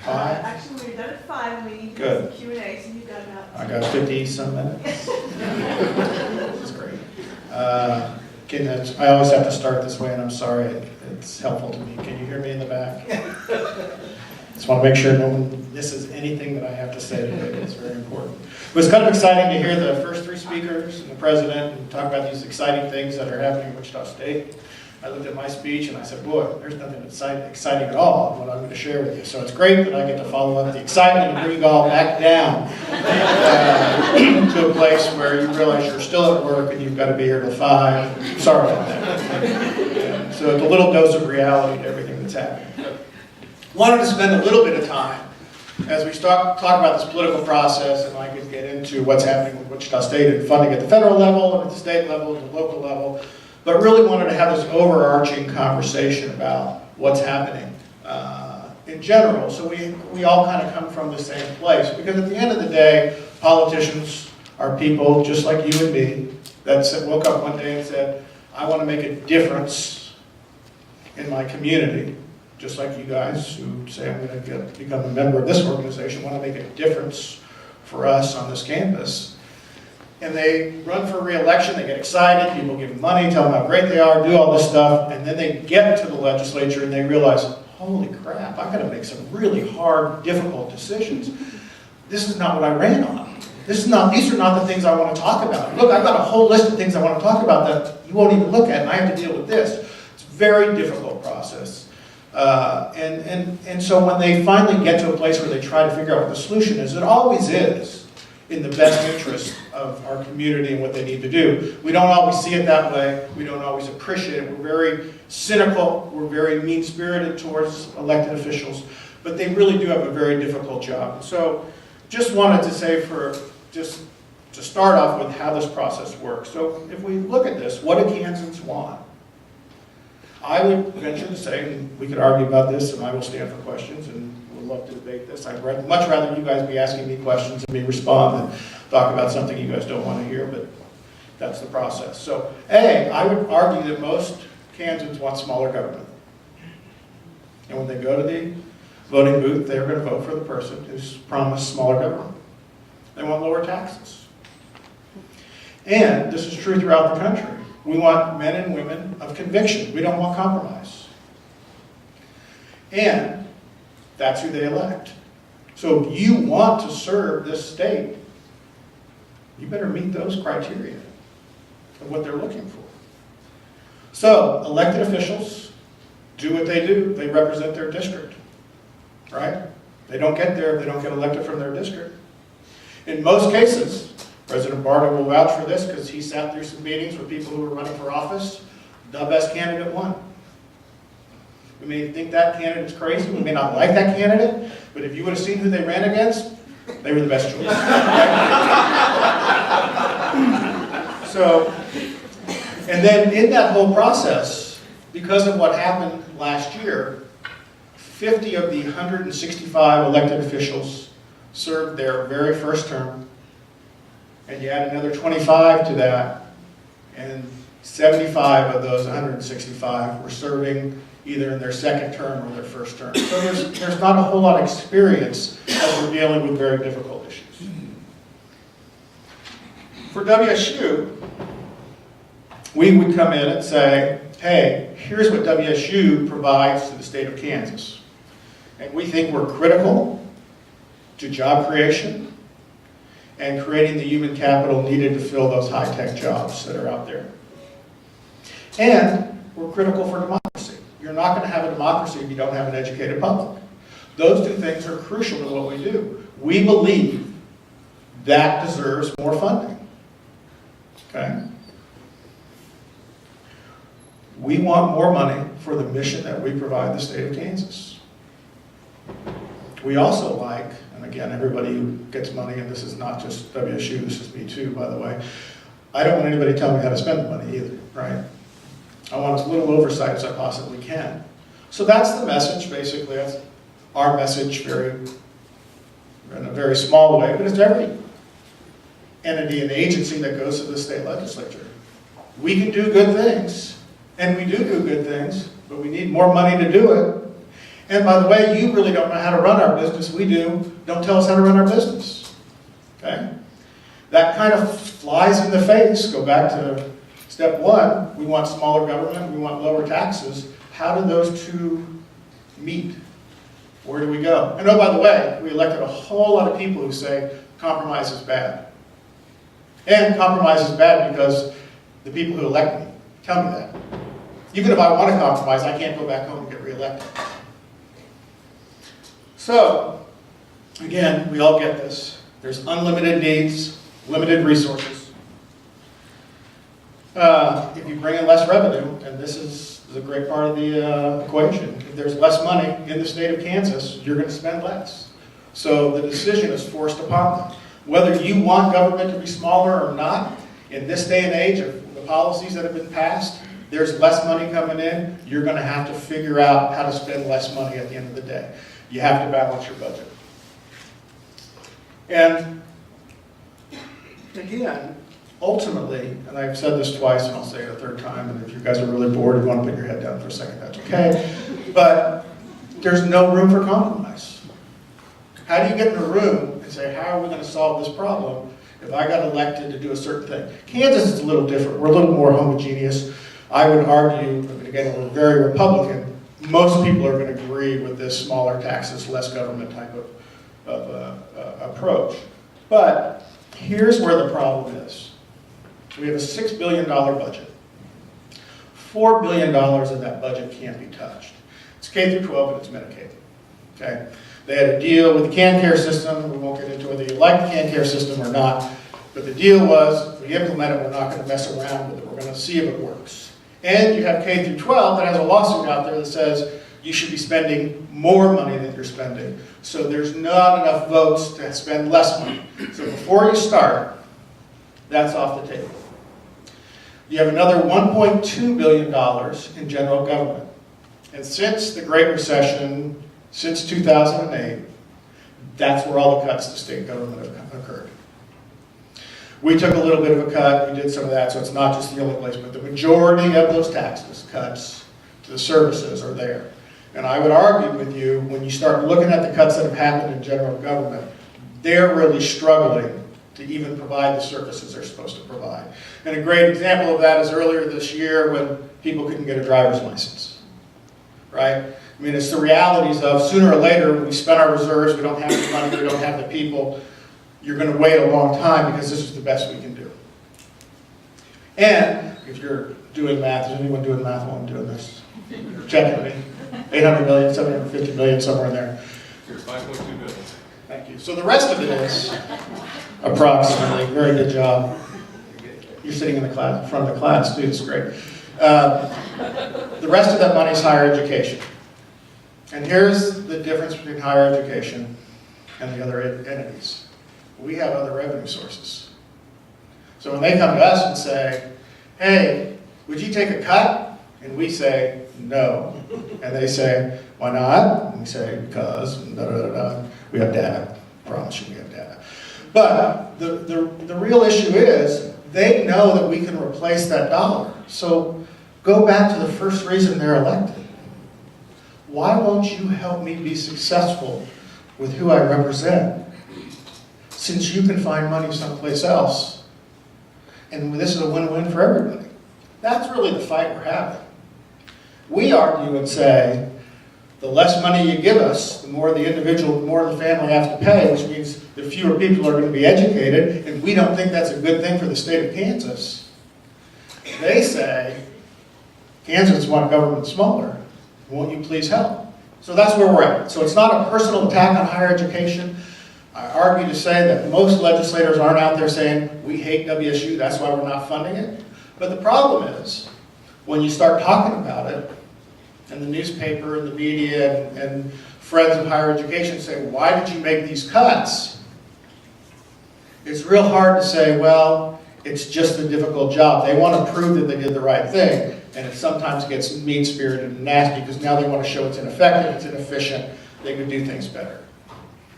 5? Actually, we're done at 5. We need Good. some Q&A, so you've got about... I got 50-some minutes. That's great. I always have to start this way, and I'm sorry. It's helpful to me. Can you hear me in the back? Just want to make sure no one misses anything that I have to say today. It's very important. It was kind of exciting to hear the first 3 speakers and the president and talk about these exciting things that are happening in Wichita State. I looked at my speech and I said, boy, there's nothing exciting at all in what I'm going to share with you. So it's great that I get to follow up the excitement and bring you all back down to a place where you realize you're still at work and you've got to be here till 5. Sorry about that. So it's a little dose of reality to everything that's happening. Wanted to spend a little bit of time as we talk about this political process, and I could get into what's happening with Wichita State and funding at the federal level, and at the state level, and the local level, but really wanted to have this overarching conversation about what's happening in general. So we all kind of come from the same place, because at the end of the day, politicians are people just like you and me that woke up one day and said, I want to make a difference in my community. Just like you guys who say, I'm going to become a member of this organization, want to make a difference for us on this campus. And they run for re-election, they get excited, people give them money, tell them how great they are, do all this stuff, and then they get to the legislature and they realize, holy crap, I've got to make some really hard, difficult decisions. This is not what I ran on. These are not the things I want to talk about. Look, I've got a whole list of things I want to talk about that you won't even look at, and I have to deal with this. It's a very difficult process. And so when they finally get to a place where they try to figure out what the solution is, it always is in the best interest of our community and what they need to do. We don't always see it that way. We don't always appreciate it. We're very cynical. We're very mean-spirited towards elected officials. But they really do have a very difficult job. So just wanted to say just to start off with how this process works. So if we look at this, what do Kansans want? I would venture to say, and we could argue about this, and I will stand for questions, and would love to debate this. I'd much rather you guys be asking me questions and me respond than talk about something you guys don't want to hear, but that's the process. So, A, I would argue that most Kansans want smaller government. And when they go to the voting booth, they're going to vote for the person who's promised smaller government. They want lower taxes. And this is true throughout the country. We want men and women of conviction. We don't want compromise. And that's who they elect. So if you want to serve this state, you better meet those criteria of what they're looking for. So elected officials do what they do. They represent their district, right? They don't get there if they don't get elected from their district. In most cases, President Bardo will vouch for this because he sat through some meetings with people who were running for office. The best candidate won. We may think that candidate's crazy. We may not like that candidate. But if you would have seen who they ran against, they were the best choice. So, and then in that whole process, because of what happened last year, 50 of the 165 elected officials served their very first term. And you add another 25 to that, and 75 of those 165 were serving either in their second term or their first term. So there's not a whole lot of experience as we're dealing with very difficult issues. For WSU, we would come in and say, hey, here's what WSU provides to the state of Kansas. And we think we're critical to job creation and creating the human capital needed to fill those high-tech jobs that are out there. And we're critical for democracy. You're not going to have a democracy if you don't have an educated public. Those two things are crucial to what we do. We believe that deserves more funding. Okay? We want more money for the mission that we provide the state of Kansas. We also like, and again, everybody who gets money, and this is not just WSU, this is me too, by the way, I don't want anybody telling me how to spend the money either, right? I want as little oversight as I possibly can. So that's the message, basically. That's our message in a very small way, but it's every entity and agency that goes to the state legislature. We can do good things, and we do good things, but we need more money to do it. And by the way, you really don't know how to run our business. We do. Don't tell us how to run our business. Okay? That kind of flies in the face. Go back to step one. We want smaller government. We want lower taxes. How do those two meet? Where do we go? And oh, by the way, we elected a whole lot of people who say compromise is bad. And compromise is bad because the people who elect me tell me that. Even if I want to compromise, I can't go back home and get reelected. So, again, we all get this. There's unlimited needs, limited resources. If you bring in less revenue, and this is a great part of the equation, if there's less money in the state of Kansas, you're going to spend less. So the decision is forced upon them. Whether you want government to be smaller or not, in this day and age of the policies that have been passed, there's less money coming in, you're going to have to figure out how to spend less money at the end of the day. You have to balance your budget. And again, ultimately, and I've said this twice and I'll say it a third time, and if you guys are really bored and want to put your head down for a second, that's okay. But there's no room for compromise. How do you get in a room and say, how are we going to solve this problem if I got elected to do a certain thing? Kansas is a little different. We're a little more homogeneous. I would argue, but again, we're very Republican. Most people are going to agree with this smaller taxes, less government type of approach. But here's where the problem is. We have a $6 billion budget. $4 billion of that budget can't be touched. It's K through 12 and it's Medicaid. Okay? They had a deal with the CanCare system. We won't get into whether you like the CanCare system or not. But the deal was, if we implement it, we're not going to mess around with it. We're going to see if it works. And you have K through 12 that has a lawsuit out there that says you should be spending more money than you're spending. So there's not enough votes to spend less money. So before you start, that's off the table. You have another $1.2 billion in general government. And since the Great Recession, since 2008, that's where all the cuts to state government have occurred. We took a little bit of a cut, we did some of that, so it's not just the only place, but the majority of those taxes, cuts to the services are there. And I would argue with you, when you start looking at the cuts that have happened in general government, they're really struggling to even provide the services they're supposed to provide. And a great example of that is earlier this year when people couldn't get a driver's license, right? I mean, it's the realities of sooner or later, we spend our reserves, we don't have the money, we don't have the people, you're going to wait a long time because this is the best we can do. And if you're doing math, is anyone doing math while I'm doing this? Checking me. 800 million, 750 million, somewhere in there. Here's 5.2 billion. Thank you. So the rest of it is approximately, very good job. You're sitting in the class, in front of the class, too, it's great. The rest of that money is higher education. And here's the difference between higher education and the other entities. We have other revenue sources. So when they come to us and say, hey, would you take a cut? And we say, no. And they say, why not? And we say, because, and da, da, da, da. We have data. I promise you we have data. But the real issue is, they know that we can replace that dollar. So go back to the first reason they're elected. Why won't you help me be successful with who I represent? Since you can find money someplace else. And this is a win-win for everybody. That's really the fight we're having. We argue and say, the less money you give us, the more the individual, the more the family has to pay, which means the fewer people are going to be educated, and we don't think that's a good thing for the state of Kansas. They say, Kansans want government smaller. Won't you please help? So that's where we're at. So it's not a personal attack on higher education. I argue to say that most legislators aren't out there saying, we hate WSU, that's why we're not funding it. But the problem is, when you start talking about it, and the newspaper and the media and friends of higher education say, why did you make these cuts? It's real hard to say, well, it's just a difficult job. They want to prove that they did the right thing. And it sometimes gets mean-spirited and nasty because now they want to show it's ineffective, it's inefficient, they could do things better.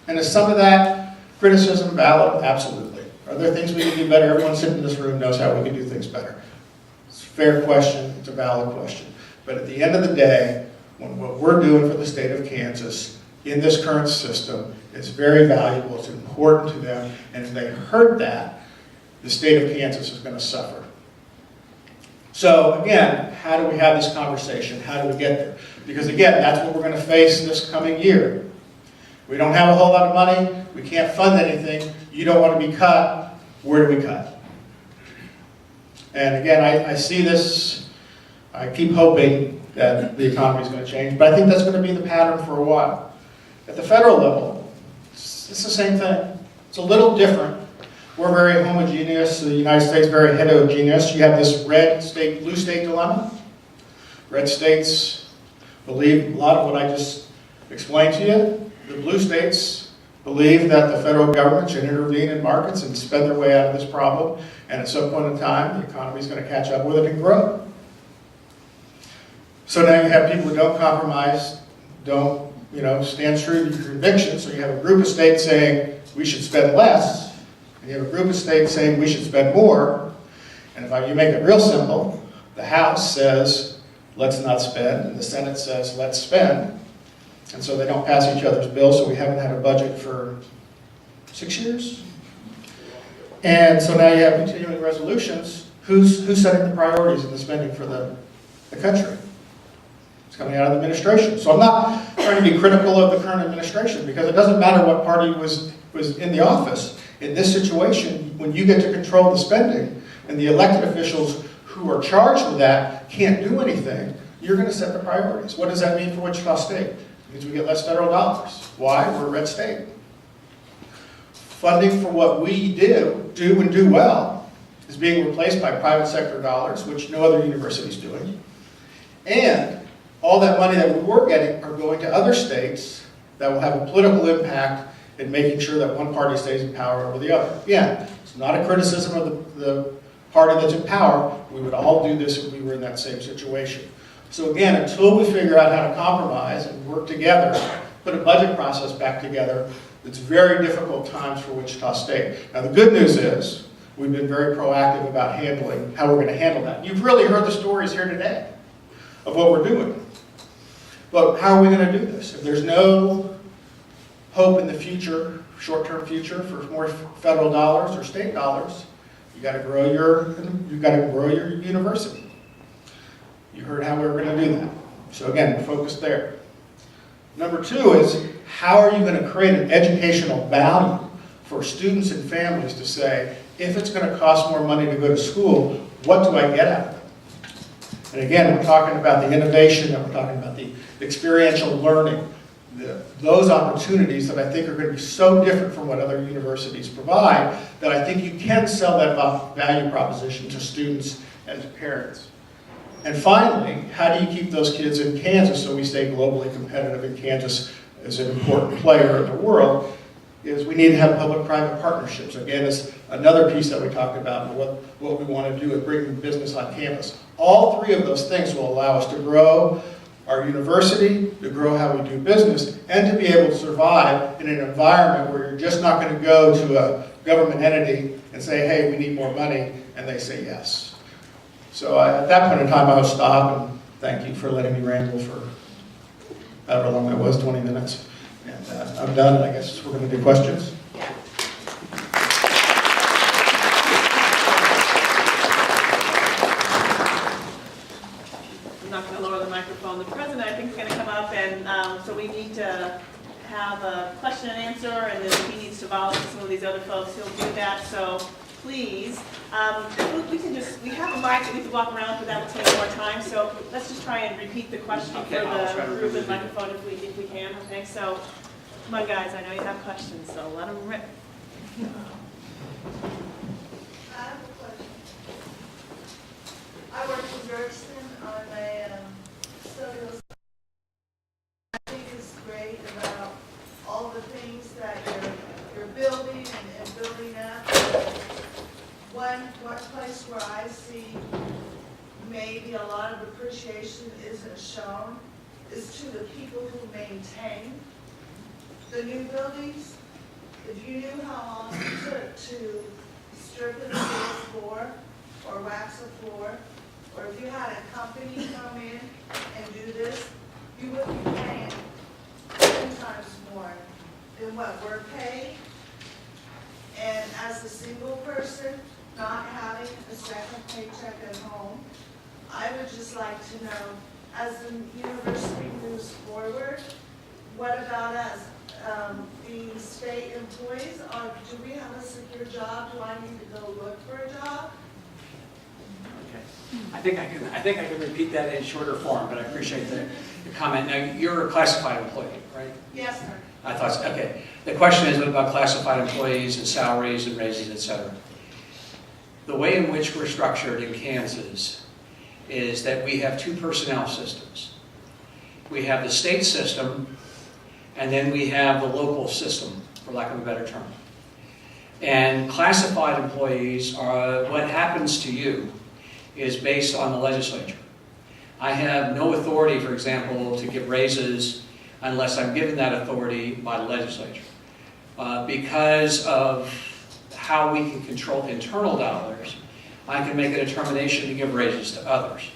And is some of that criticism valid? Absolutely. Are there things we can do better? Everyone sitting in this room knows how we can do things better. It's a fair question, it's a valid question. But at the end of the day, when what we're doing for the state of Kansas in this current system is very valuable, it's important to them, and if they hurt that, the state of Kansas is going to suffer. So again, how do we have this conversation? How do we get there? Because again, that's what we're going to face this coming year. We don't have a whole lot of money, we can't fund anything, you don't want to be cut, where do we cut? And again, I see this, I keep hoping that the economy is going to change, but I think that's going to be the pattern for a while. At the federal level, it's the same thing. It's a little different. We're very homogeneous, the United States very heterogeneous. You have this red state, blue state dilemma. Red states believe a lot of what I just explained to you. The blue states believe that the federal government should intervene in markets and spend their way out of this problem, and at some point in time, the economy is going to catch up with it and grow. So now you have people who don't compromise, don't stand true to your convictions. So you have a group of states saying we should spend less, and you have a group of states saying we should spend more. And if you make it real simple, the House says let's not spend, and the Senate says let's spend. And so they don't pass each other's bills, so we haven't had a budget for 6 years. And so now you have continuing resolutions. Who's setting the priorities in the spending for the country? It's coming out of the administration. So I'm not trying to be critical of the current administration, because it doesn't matter what party was in the office. In this situation, when you get to control the spending, and the elected officials who are charged with that can't do anything, you're going to set the priorities. What does that mean for Wichita State? It means we get less federal dollars. Why? We're a red state. Funding for what we do well is being replaced by private sector dollars, which no other university is doing. And all that money that we were getting are going to other states that will have a political impact in making sure that one party stays in power over the other. Again, it's not a criticism of the party that's in power, we would all do this if we were in that same situation. So again, until we figure out how to compromise and work together, put a budget process back together, it's very difficult times for Wichita State. Now the good news is, we've been very proactive about handling how we're going to handle that. You've really heard the stories here today of what we're doing. But how are we going to do this? If there's no hope in the future, short-term future, for more federal dollars or state dollars, you got to grow your university. You heard how we were going to do that. So again, we're focused there. Number two is, how are you going to create an educational value for students and families to say, if it's going to cost more money to go to school, what do I get out of it? And again, we're talking about the innovation, and we're talking about the experiential learning, those opportunities that I think are going to be so different from what other universities provide, that I think you can sell that value proposition to students and to parents. And finally, how do you keep those kids in Kansas so we stay globally competitive in Kansas as an important player in the world? Is we need to have public-private partnerships. Again, it's another piece that we talked about, and what we want to do is bring business on campus. All three of those things will allow us to grow our university, to grow how we do business, and to be able to survive in an environment where you're just not going to go to a government entity and say, hey, we need more money, and they say yes. So at that point in time, I would stop, and thank you for letting me ramble for however long that was, 20 minutes. And I'm done, and I guess we're going to do questions. I'm not going to lower the microphone. The president, I think, is going to come up, and so we need to have a question and answer, and then if he needs to volunteer some of these other folks, he'll do that. So please, we have a mic that we can walk around, but that will take more time. So let's just try and repeat the question Okay, for I'll try to the group repeat and it. microphone if we can. Okay, so come on, guys. I know you have questions, so let them rip. I have a question. I work in Dirksen on a cellulose. I think it's great about all the things that you're building and building up. One place where I see maybe a lot of appreciation isn't shown is to the people who maintain the new buildings. If you knew how long it took to strip the floor or wax the floor, or if you had a company come in and do this, you would be paying 10 times more than what we're paying. And as a single person, not having a second paycheck at home, I would just like to know, as the university moves forward, what about us? Being state employees, or do we have a secure job? Do I need to go look for a job? Okay. I think I can repeat that in shorter form, but I appreciate the comment. Now, you're a classified employee, right? Yes, sir. I thought so. Okay. The question is, what about classified employees and salaries and raises, et cetera? The way in which we're structured in Kansas is that we have two personnel systems. We have the state system, and then we have the local system, for lack of a better term. And classified employees are, what happens to you is based on the legislature. I have no authority, for example, to give raises unless I'm given that authority by the legislature. Because of how we can control internal dollars, I can make a determination to give raises to others.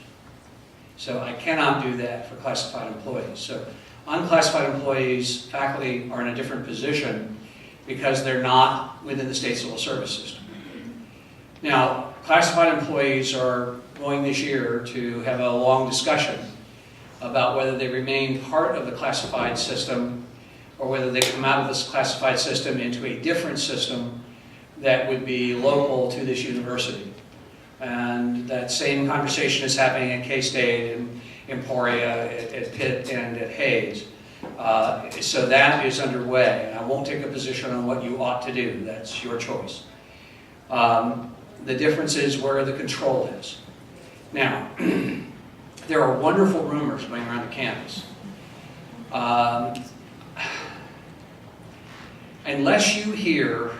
So I cannot do that for classified employees. So unclassified employees, faculty, are in a different position because they're not within the state civil service system. Now, classified employees are going this year to have a long discussion about whether they remain part of the classified system or whether they come out of this classified system into a different system that would be local to this university. And that same conversation is happening at K-State, in Emporia, at Pitt, and at Hayes. So that is underway. And I won't take a position on what you ought to do. That's your choice. The difference is where the control is. Now, there are wonderful rumors going around the campus. Unless you hear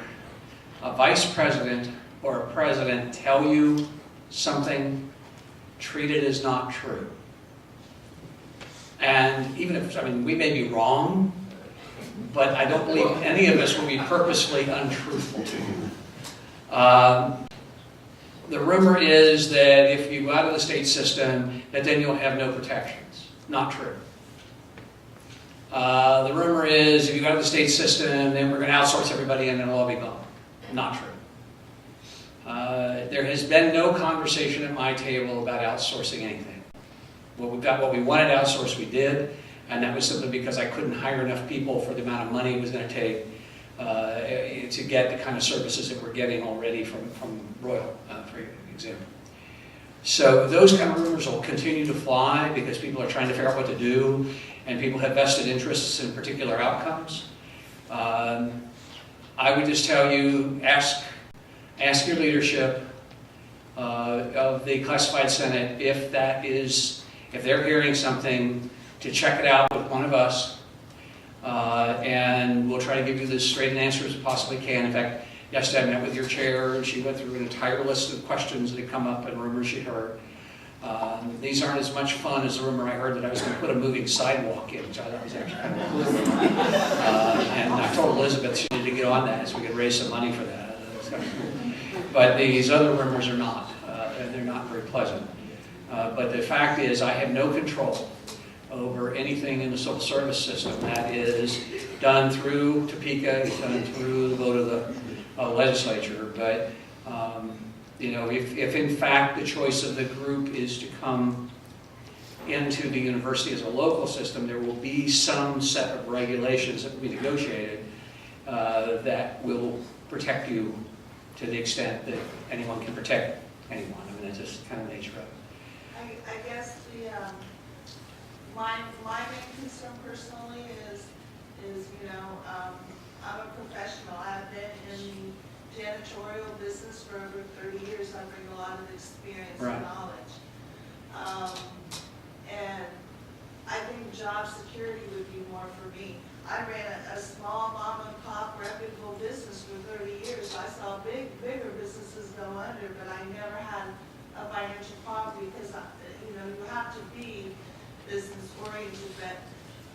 a vice president or a president tell you something, treat it as not true. And even if, I mean, we may be wrong, but I don't believe any of us will be purposely untruthful to you. The rumor is that if you go out of the state system, that then you'll have no protections. Not true. The rumor is if you go out of the state system, then we're going to outsource everybody and it'll all be gone. Not true. There has been no conversation at my table about outsourcing anything. Well, we got what we wanted outsourced, we did, and that was simply because I couldn't hire enough people for the amount of money it was going to take to get the kind of services that we're getting already from Royal, for example. So those kind of rumors will continue to fly because people are trying to figure out what to do, and people have vested interests in particular outcomes. I would just tell you, ask your leadership of the classified Senate if they're hearing something, to check it out with one of us, and we'll try to give you as straight an answer as we possibly can. In fact, yesterday I met with your chair, and she went through an entire list of questions that had come up and rumors she heard. These aren't as much fun as the rumor I heard that I was going to put a moving sidewalk in, which I thought was actually kind of cool. And I told Elizabeth she needed to get on that so we could raise some money for that. That's kind of cool. But these other rumors are not, and they're not very pleasant. But the fact is, I have no control over anything in the civil service system that is done through Topeka, done through the vote of the legislature. But if in fact the choice of the group is to come into the university as a local system, there will be some set of regulations that will be negotiated that will protect you to the extent that anyone can protect anyone. I mean, that's just kind of the nature of it. I guess my main concern personally is I'm a professional. I've been in the janitorial business for over 30 years. I bring a lot of experience Right. and knowledge. And I think job security would be more for me. I ran a small mom and pop reputable business for 30 years. I saw bigger businesses go under, but I never had a financial problem because you have to be business oriented. But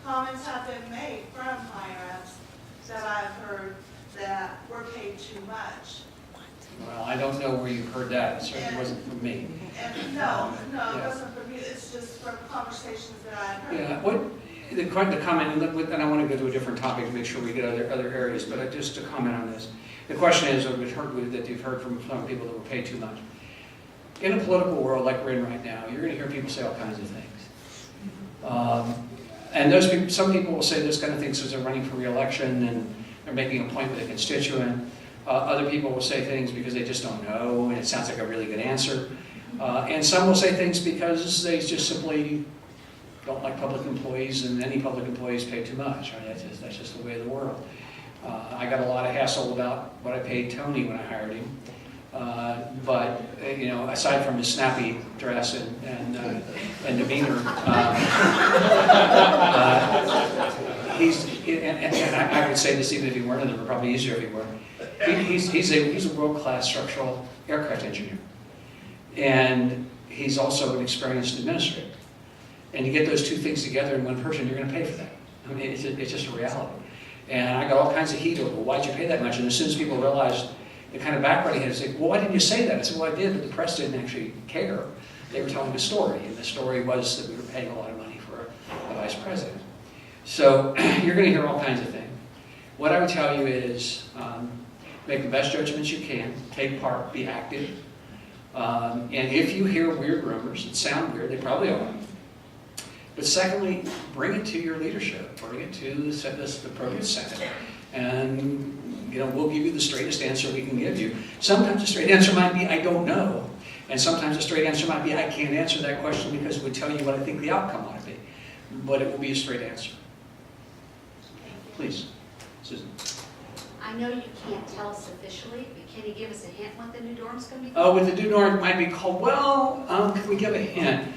comments have been made from higher ups that I've heard that we're paid too much. Well, I don't know where you heard that. It certainly wasn't from me. And no, it wasn't from you. It's just from conversations that I've heard. Yeah, the comment, and I want to go to a different topic to make sure we get other areas, but just to comment on this. The question is, that you've heard from some people that were paid too much. In a political world like we're in right now, you're going to hear people say all kinds of things. And those people, some people will say those kind of things because they're running for re-election and they're making a point with a constituent. Other people will say things because they just don't know, and it sounds like a really good answer. And some will say things because they just simply don't like public employees, and any public employees pay too much. Right? That's just the way of the world. I got a lot of hassle about what I paid Tony when I hired him. But aside from his snappy dress and demeanor, and I would say this even if he weren't, and it would probably be easier if he were. He's a world-class structural aircraft engineer, and he's also an experienced administrator. And you get those two things together in one person, you're going to pay for that. I mean, it's just a reality. And I got all kinds of heat over, well, why'd you pay that much? And as soon as people realized the kind of background he had, they say, well, why didn't you say that? I said, well, I did, but the press didn't actually care. They were telling a story, and the story was that we were paying a lot of money for a vice president. So you're going to hear all kinds of things. What I would tell you is make the best judgments you can, take part, be active. And if you hear weird rumors that sound weird, they probably are. But secondly, bring it to your leadership, bring it to the appropriate Senate, and we'll give you the straightest answer we can give you. Sometimes the straight answer might be, I don't know. And sometimes the straight answer might be, I can't answer that question because it would tell you what I think the outcome ought to be. But it will be a straight answer. Please, Susan. I know you can't tell us officially, but can you give us a hint what the new dorm's going to be Oh, called? with the new dorm, it might be called, can we give a hint?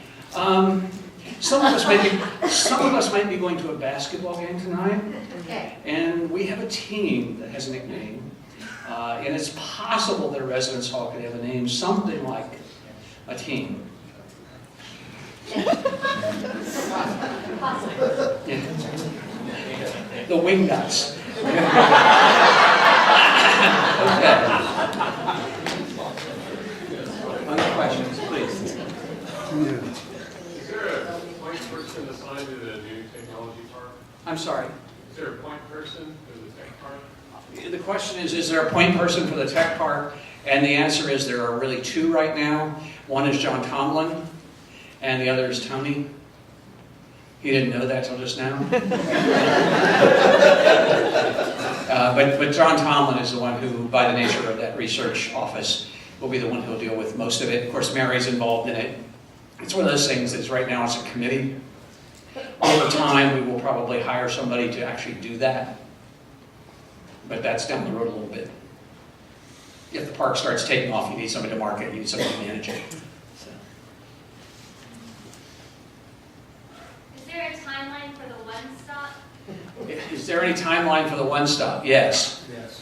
Some of us might be going to a basketball game tonight. Okay. And we have a team that has a nickname. And it's possible that a residence hall could have a name, something like a team. Possible. Yeah. The Wingnuts. Okay. Other questions, please? Is there a point person assigned to the new technology park? I'm sorry. Is there a point person for the tech park? The question is there a point person for the tech park? And the answer is there are really two right now. One is John Tomlin, and the other is Tony. He didn't know that till just now. But John Tomlin is the one who, by the nature of that research office, will be the one who'll deal with most of it. Of course, Mary's involved in it. It's one of those things that's right now it's a committee. Over time, we will probably hire somebody to actually do that. But that's down the road a little bit. If the park starts taking off, you need somebody to market, you need somebody to manage it. So. Is there a timeline for the one stop? Is there any timeline for the one stop? Yes. Yes.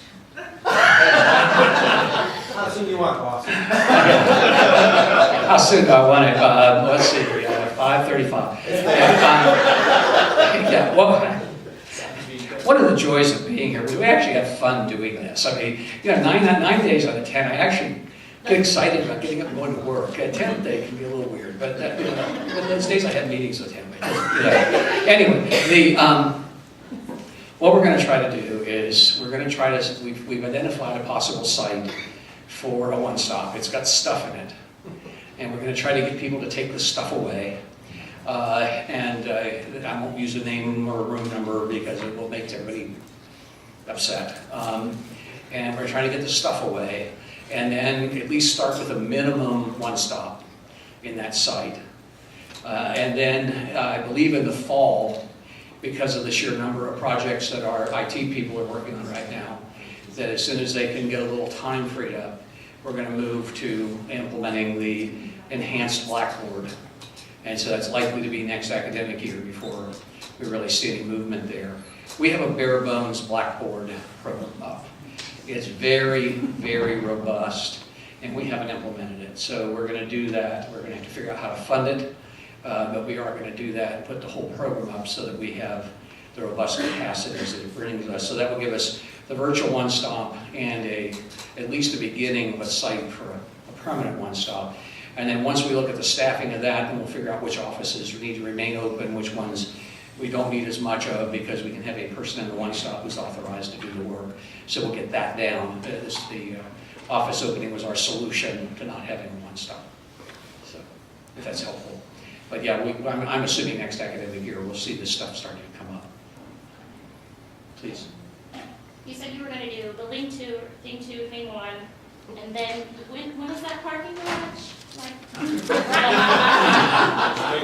How soon do you want, boss? How soon do I want it? Let's see, 5:35. Yeah, well, one of the joys of being here, we actually have fun doing this. I mean, 9 days out of 10, I actually get excited about getting up and going to work. A 10th day can be a little weird, but those days I had meetings with him. Anyway, what we're going to try to do is we've identified a possible site for a one-stop. It's got stuff in it, and we're going to try to get people to take the stuff away. I won't use a name or a room number because it will make everybody upset. And we're trying to get the stuff away, and then at least start with a minimum one stop in that site. And then I believe in the fall, because of the sheer number of projects that our IT people are working on right now, that as soon as they can get a little time freed up, we're going to move to implementing the enhanced Blackboard. And so that's likely to be next academic year before we really see any movement there. We have a bare bones Blackboard program up. It's very, very robust, and we haven't implemented it. So we're going to do that. We're going to have to figure out how to fund it, but we are going to do that and put the whole program up so that we have the robust capacities that it brings us. So that will give us the virtual one-stop and at least a beginning of a site for a permanent one-stop. And then once we look at the staffing of that, then we'll figure out which offices need to remain open, which ones we don't need as much of because we can have a person in the one-stop who's authorized to do the work. So we'll get that down. The office opening was our solution to not having a one-stop. So if that's helpful. But yeah, I'm assuming next academic year we'll see this stuff starting to come up. Please. You said you were going to do the thing 2, thing 1, and then when was that parking garage? Thing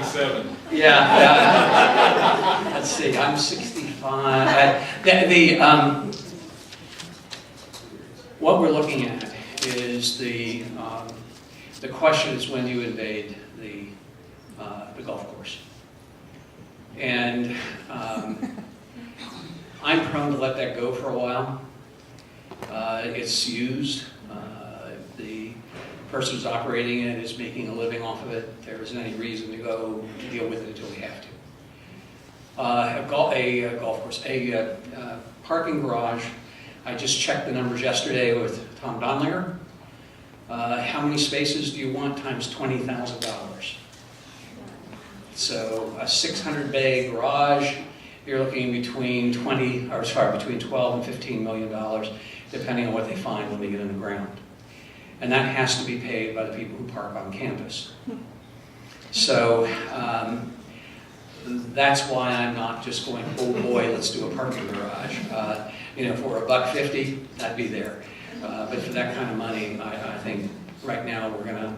7. Yeah. Let's see. I'm 65. What we're looking at is the question is when you invade the golf course, and I'm prone to let that go for a while. It's used. The person who's operating it is making a living off of it. There isn't any reason to go deal with it until we have to. A golf course, a parking garage. I just checked the numbers yesterday with Tom Donlinger. How many spaces do you want times $20,000? So a 600-bay garage, you're looking between between $12 and $15 million, depending on what they find when they get in the ground. And that has to be paid by the people who park on campus. So that's why I'm not just going, oh boy, let's do a parking garage. For $1.50, that'd be there. But for that kind of money, I think right now we're going to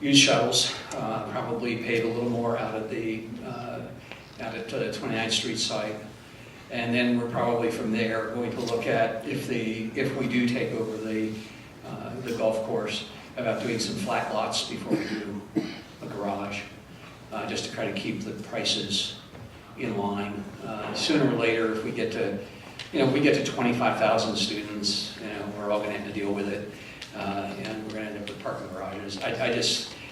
use shuttles, probably paid a little more out at the 29th Street site. And then we're probably from there going to look at if we do take over the golf course, about doing some flat lots before we do a garage, just to try to keep the prices in line. Sooner or later, if we get to 25,000 students, we're all going to have to deal with it. And we're going to end up with parking garages.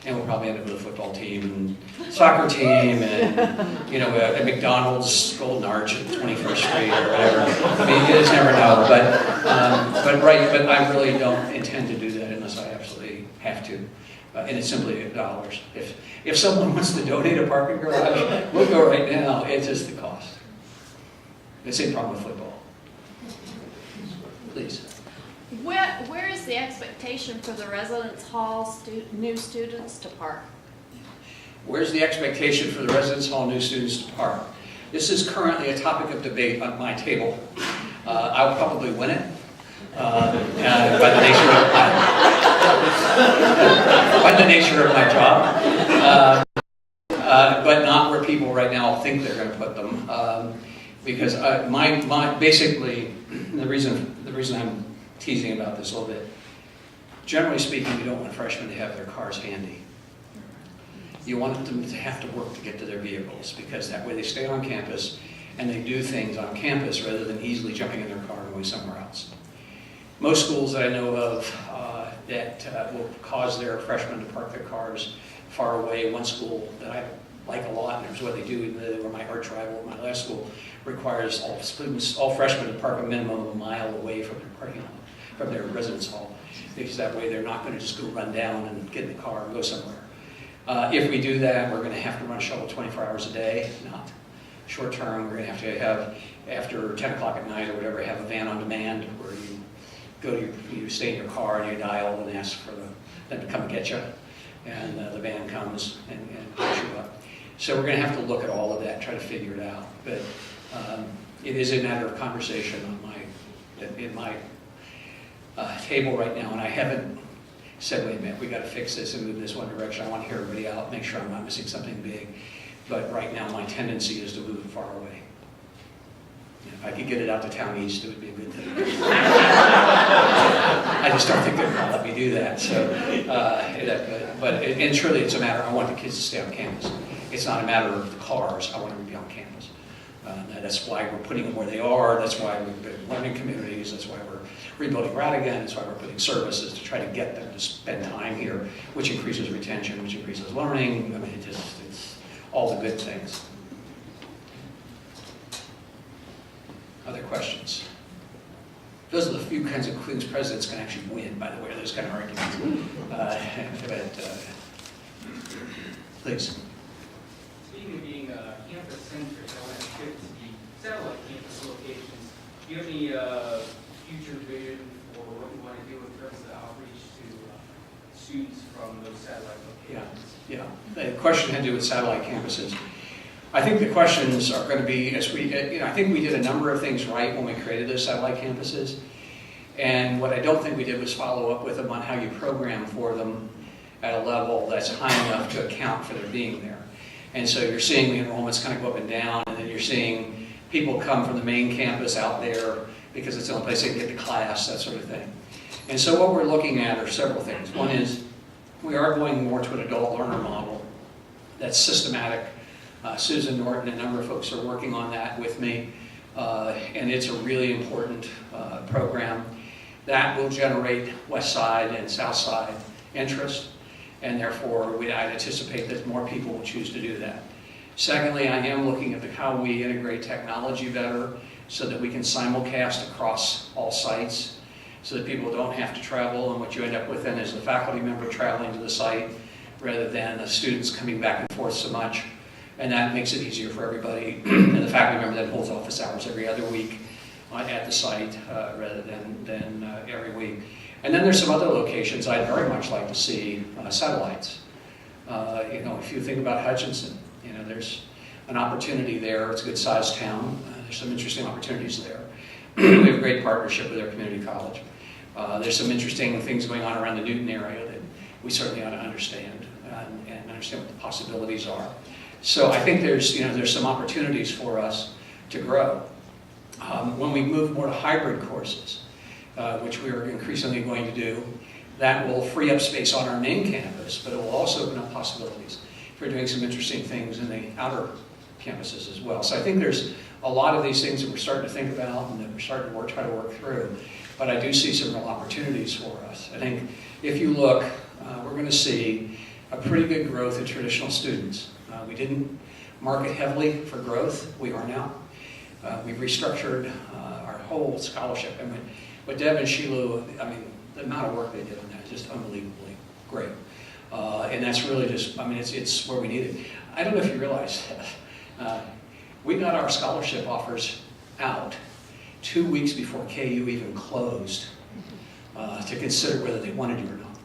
And we'll probably end up with a football team and soccer team and, you know, a McDonald's Golden Arch at 21st Street or whatever. I mean, you just never know. But I really don't intend to do that unless I absolutely have to. And it's simply dollars. If someone wants to donate a parking garage, we'll go right now. It's just the cost. The same problem with football. Please. Where is the expectation for the residence hall new students to park? Where's the expectation for the residence hall new students to park? This is currently a topic of debate on my table. I'll probably win it by the nature of my job, but not where people right now think they're going to put them. Because basically the reason I'm teasing about this a little bit. Generally speaking, you don't want freshmen to have their cars handy. You want them to have to work to get to their vehicles because that way they stay on campus and they do things on campus rather than easily jumping in their car and going somewhere else. Most schools that I know of that will cause their freshmen to park their cars far away. One school that I like a lot, and it's what they do, they were my arch rival at my last school, requires all freshmen to park a minimum of a mile away from their parking lot, from their residence hall, because that way they're not going to just go run down and get in the car and go somewhere. If we do that, we're going to have to run a shuttle 24 hours a day, not short term. We're going to have after 10 o'clock at night or whatever, have a van on demand where you go to you stay in your car and you dial and ask for them to come and get you, and the van comes and picks you up. So we're going to have to look at all of that, try to figure it out. But it is a matter of conversation in my table right now, and I haven't said, wait a minute, we got to fix this and move this one direction. I want to hear everybody out, make sure I'm not missing something big. But right now, my tendency is to move it far away. If I could get it out to town east, it would be a good thing. I just don't think they're going to let me do that. So, and truly, it's a matter. I want the kids to stay on campus. It's not a matter of the cars. I want them to be on campus. That's why we're putting them where they are. That's why we've been learning communities. That's why we're rebuilding Radigan. That's why we're putting services to try to get them to spend time here, which increases retention, which increases learning. I mean, it's all the good things. Other questions? Those are the few kinds of things presidents can actually win, by the way, those kind of arguments. Please. Speaking of being campus-centric, I want to shift to the satellite campus locations. Do you have any future vision for what you want to do in terms of outreach to students from those satellite locations? Yeah. The question had to do with satellite campuses. I think the questions are going to be, I think we did a number of things right when we created those satellite campuses. And what I don't think we did was follow up with them on how you program for them at a level that's high enough to account for their being there. And so you're seeing the enrollments kind of go up and down, and then you're seeing people come from the main campus out there because it's the only place they can get to class, that sort of thing. And so what we're looking at are several things. One is we are going more to an adult learner model that's systematic. Susan Norton and a number of folks are working on that with me, and it's a really important program that will generate West Side and South Side interest, and therefore I'd anticipate that more people will choose to do that. Secondly, I am looking at how we integrate technology better so that we can simulcast across all sites so that people don't have to travel, and what you end up with then is a faculty member traveling to the site rather than the students coming back and forth so much. And that makes it easier for everybody. And the faculty member then holds office hours every other week at the site rather than every week. And then there's some other locations I'd very much like to see satellites. If you think about Hutchinson, there's an opportunity there. It's a good sized town. There's some interesting opportunities there. We have a great partnership with our community college. There's some interesting things going on around the Newton area that we certainly ought to understand and understand what the possibilities are. So I think there's some opportunities for us to grow. When we move more to hybrid courses, which we are increasingly going to do, that will free up space on our main campus, but it will also open up possibilities for doing some interesting things in the outer campuses as well. So I think there's a lot of these things that we're starting to think about and that we're starting to try to work through. but I do see some real opportunities for us. I think if you look, we're going to see a pretty good growth in traditional students. We didn't market heavily for growth. We are now. We've restructured our whole scholarship. I mean, what Deb and Sheila, I mean, the amount of work they did on that is just unbelievably great. And that's really just, I mean, it's where we need it. I don't know if you realize, we got our scholarship offers out 2 weeks before KU even closed to consider whether they wanted you or not.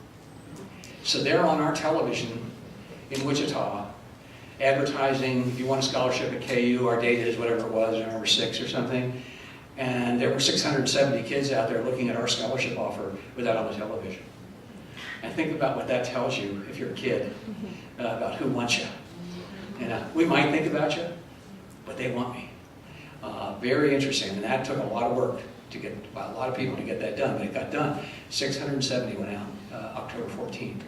So they're on our television in Wichita, advertising, if you want a scholarship at KU, our date is whatever it was, November 6th or something. And there were 670 kids out there looking at our scholarship offer with that on the television. And think about what that tells you if you're a kid, about who wants you. And we might think about you, but they want me. Very interesting, and that took a lot of work to get, by a lot of people to get that done, but it got done. 670 went out October 14th.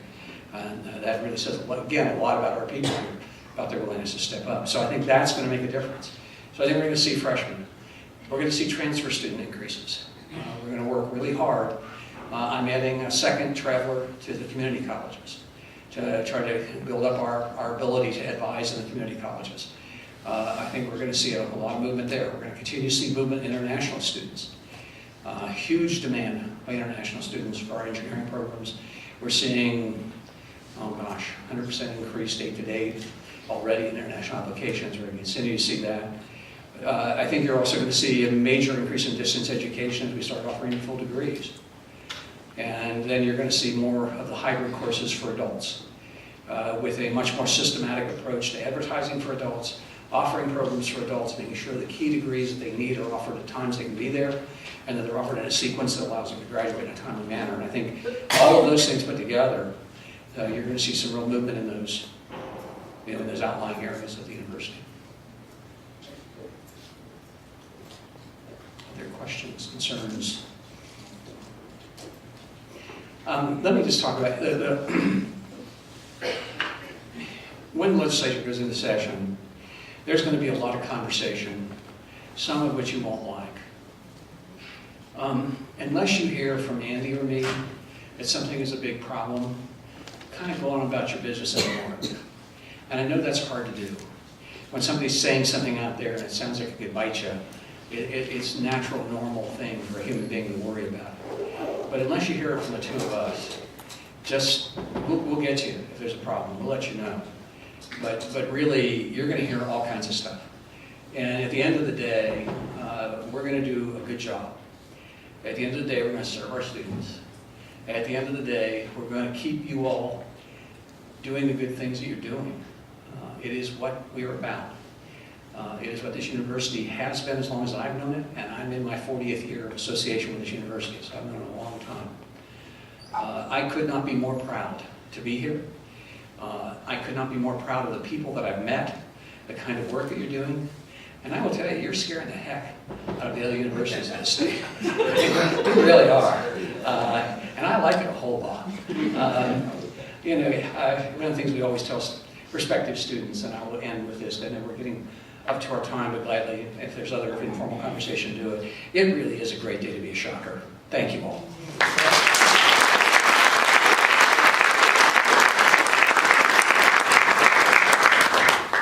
And that really says, again, a lot about our people here, about their willingness to step up. So I think that's going to make a difference. So I think we're going to see freshmen. We're going to see transfer student increases. We're going to work really hard. I'm adding a second traveler to the community colleges to try to build up our ability to advise in the community colleges. I think we're going to see a lot of movement there. We're going to continue to see movement in international students. Huge demand by international students for our engineering programs. We're seeing, oh gosh, 100% increase date to date already in international applications. We're going to continue to see that. I think you're also going to see a major increase in distance education as we start offering full degrees. And then you're going to see more of the hybrid courses for adults with a much more systematic approach to advertising for adults, offering programs for adults, making sure the key degrees that they need are offered at times they can be there, and that they're offered in a sequence that allows them to graduate in a timely manner. And I think all of those things put together, you're going to see some real movement in those, in those outlying areas of the university. Other questions, concerns? Let me just talk about when the legislature goes into session, there's going to be a lot of conversation, some of which you won't like. Unless you hear from Andy or me that something is a big problem, kind of go on about your business anymore. And I know that's hard to do. When somebody's saying something out there and it sounds like it could bite you, it's a natural, normal thing for a human being to worry about. But unless you hear it from the two of us, just, we'll get you if there's a problem. We'll let you know. But really, you're going to hear all kinds of stuff. And at the end of the day, we're going to do a good job. At the end of the day, we're going to serve our students. At the end of the day, we're going to keep you all doing the good things that you're doing. It is what we're about. It is what this university has been as long as I've known it, and I'm in my 40th year of association with this university, so I've known it a long time. I could not be more proud to be here. I could not be more proud of the people that I've met, the kind of work that you're doing. And I will tell you, you're scaring the heck out of the other universities in the state. You really are. And I like it a whole lot. You know, one of the things we always tell prospective students, and I will end with this, I know we're getting up to our time, but gladly, if there's other informal conversation, do it. It really is a great day to be a shocker. Thank you all.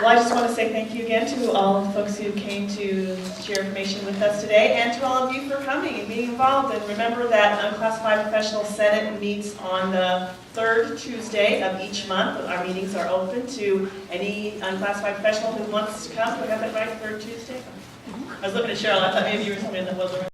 Well, I just want to say thank you again to all the folks who came to share information with us today, and to all of you for coming and being involved. And remember that Unclassified Professional Senate meets on the third Tuesday of each month. Our meetings are open to any unclassified professional who wants to come. Do I have that right, third Tuesday? I was looking at Cheryl. I thought maybe you were somebody that wasn't right.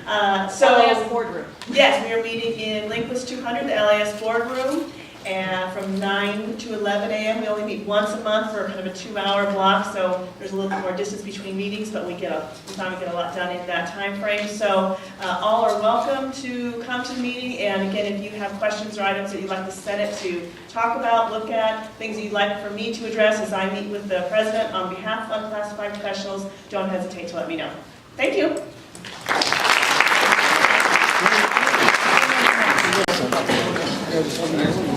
LAS boardroom. Yes, we are meeting in Linquist 200, the LAS boardroom. And from 9 to 11 a.m. We only meet once a month for kind of a 2-hour block, so there's a little bit more distance between meetings, but we finally get a lot done in that time frame. So all are welcome to come to the meeting, and again, if you have questions or items that you'd like the Senate to talk about, look at, things that you'd like for me to address as I meet with the President on behalf of unclassified professionals, don't hesitate to let me know. Thank you. There's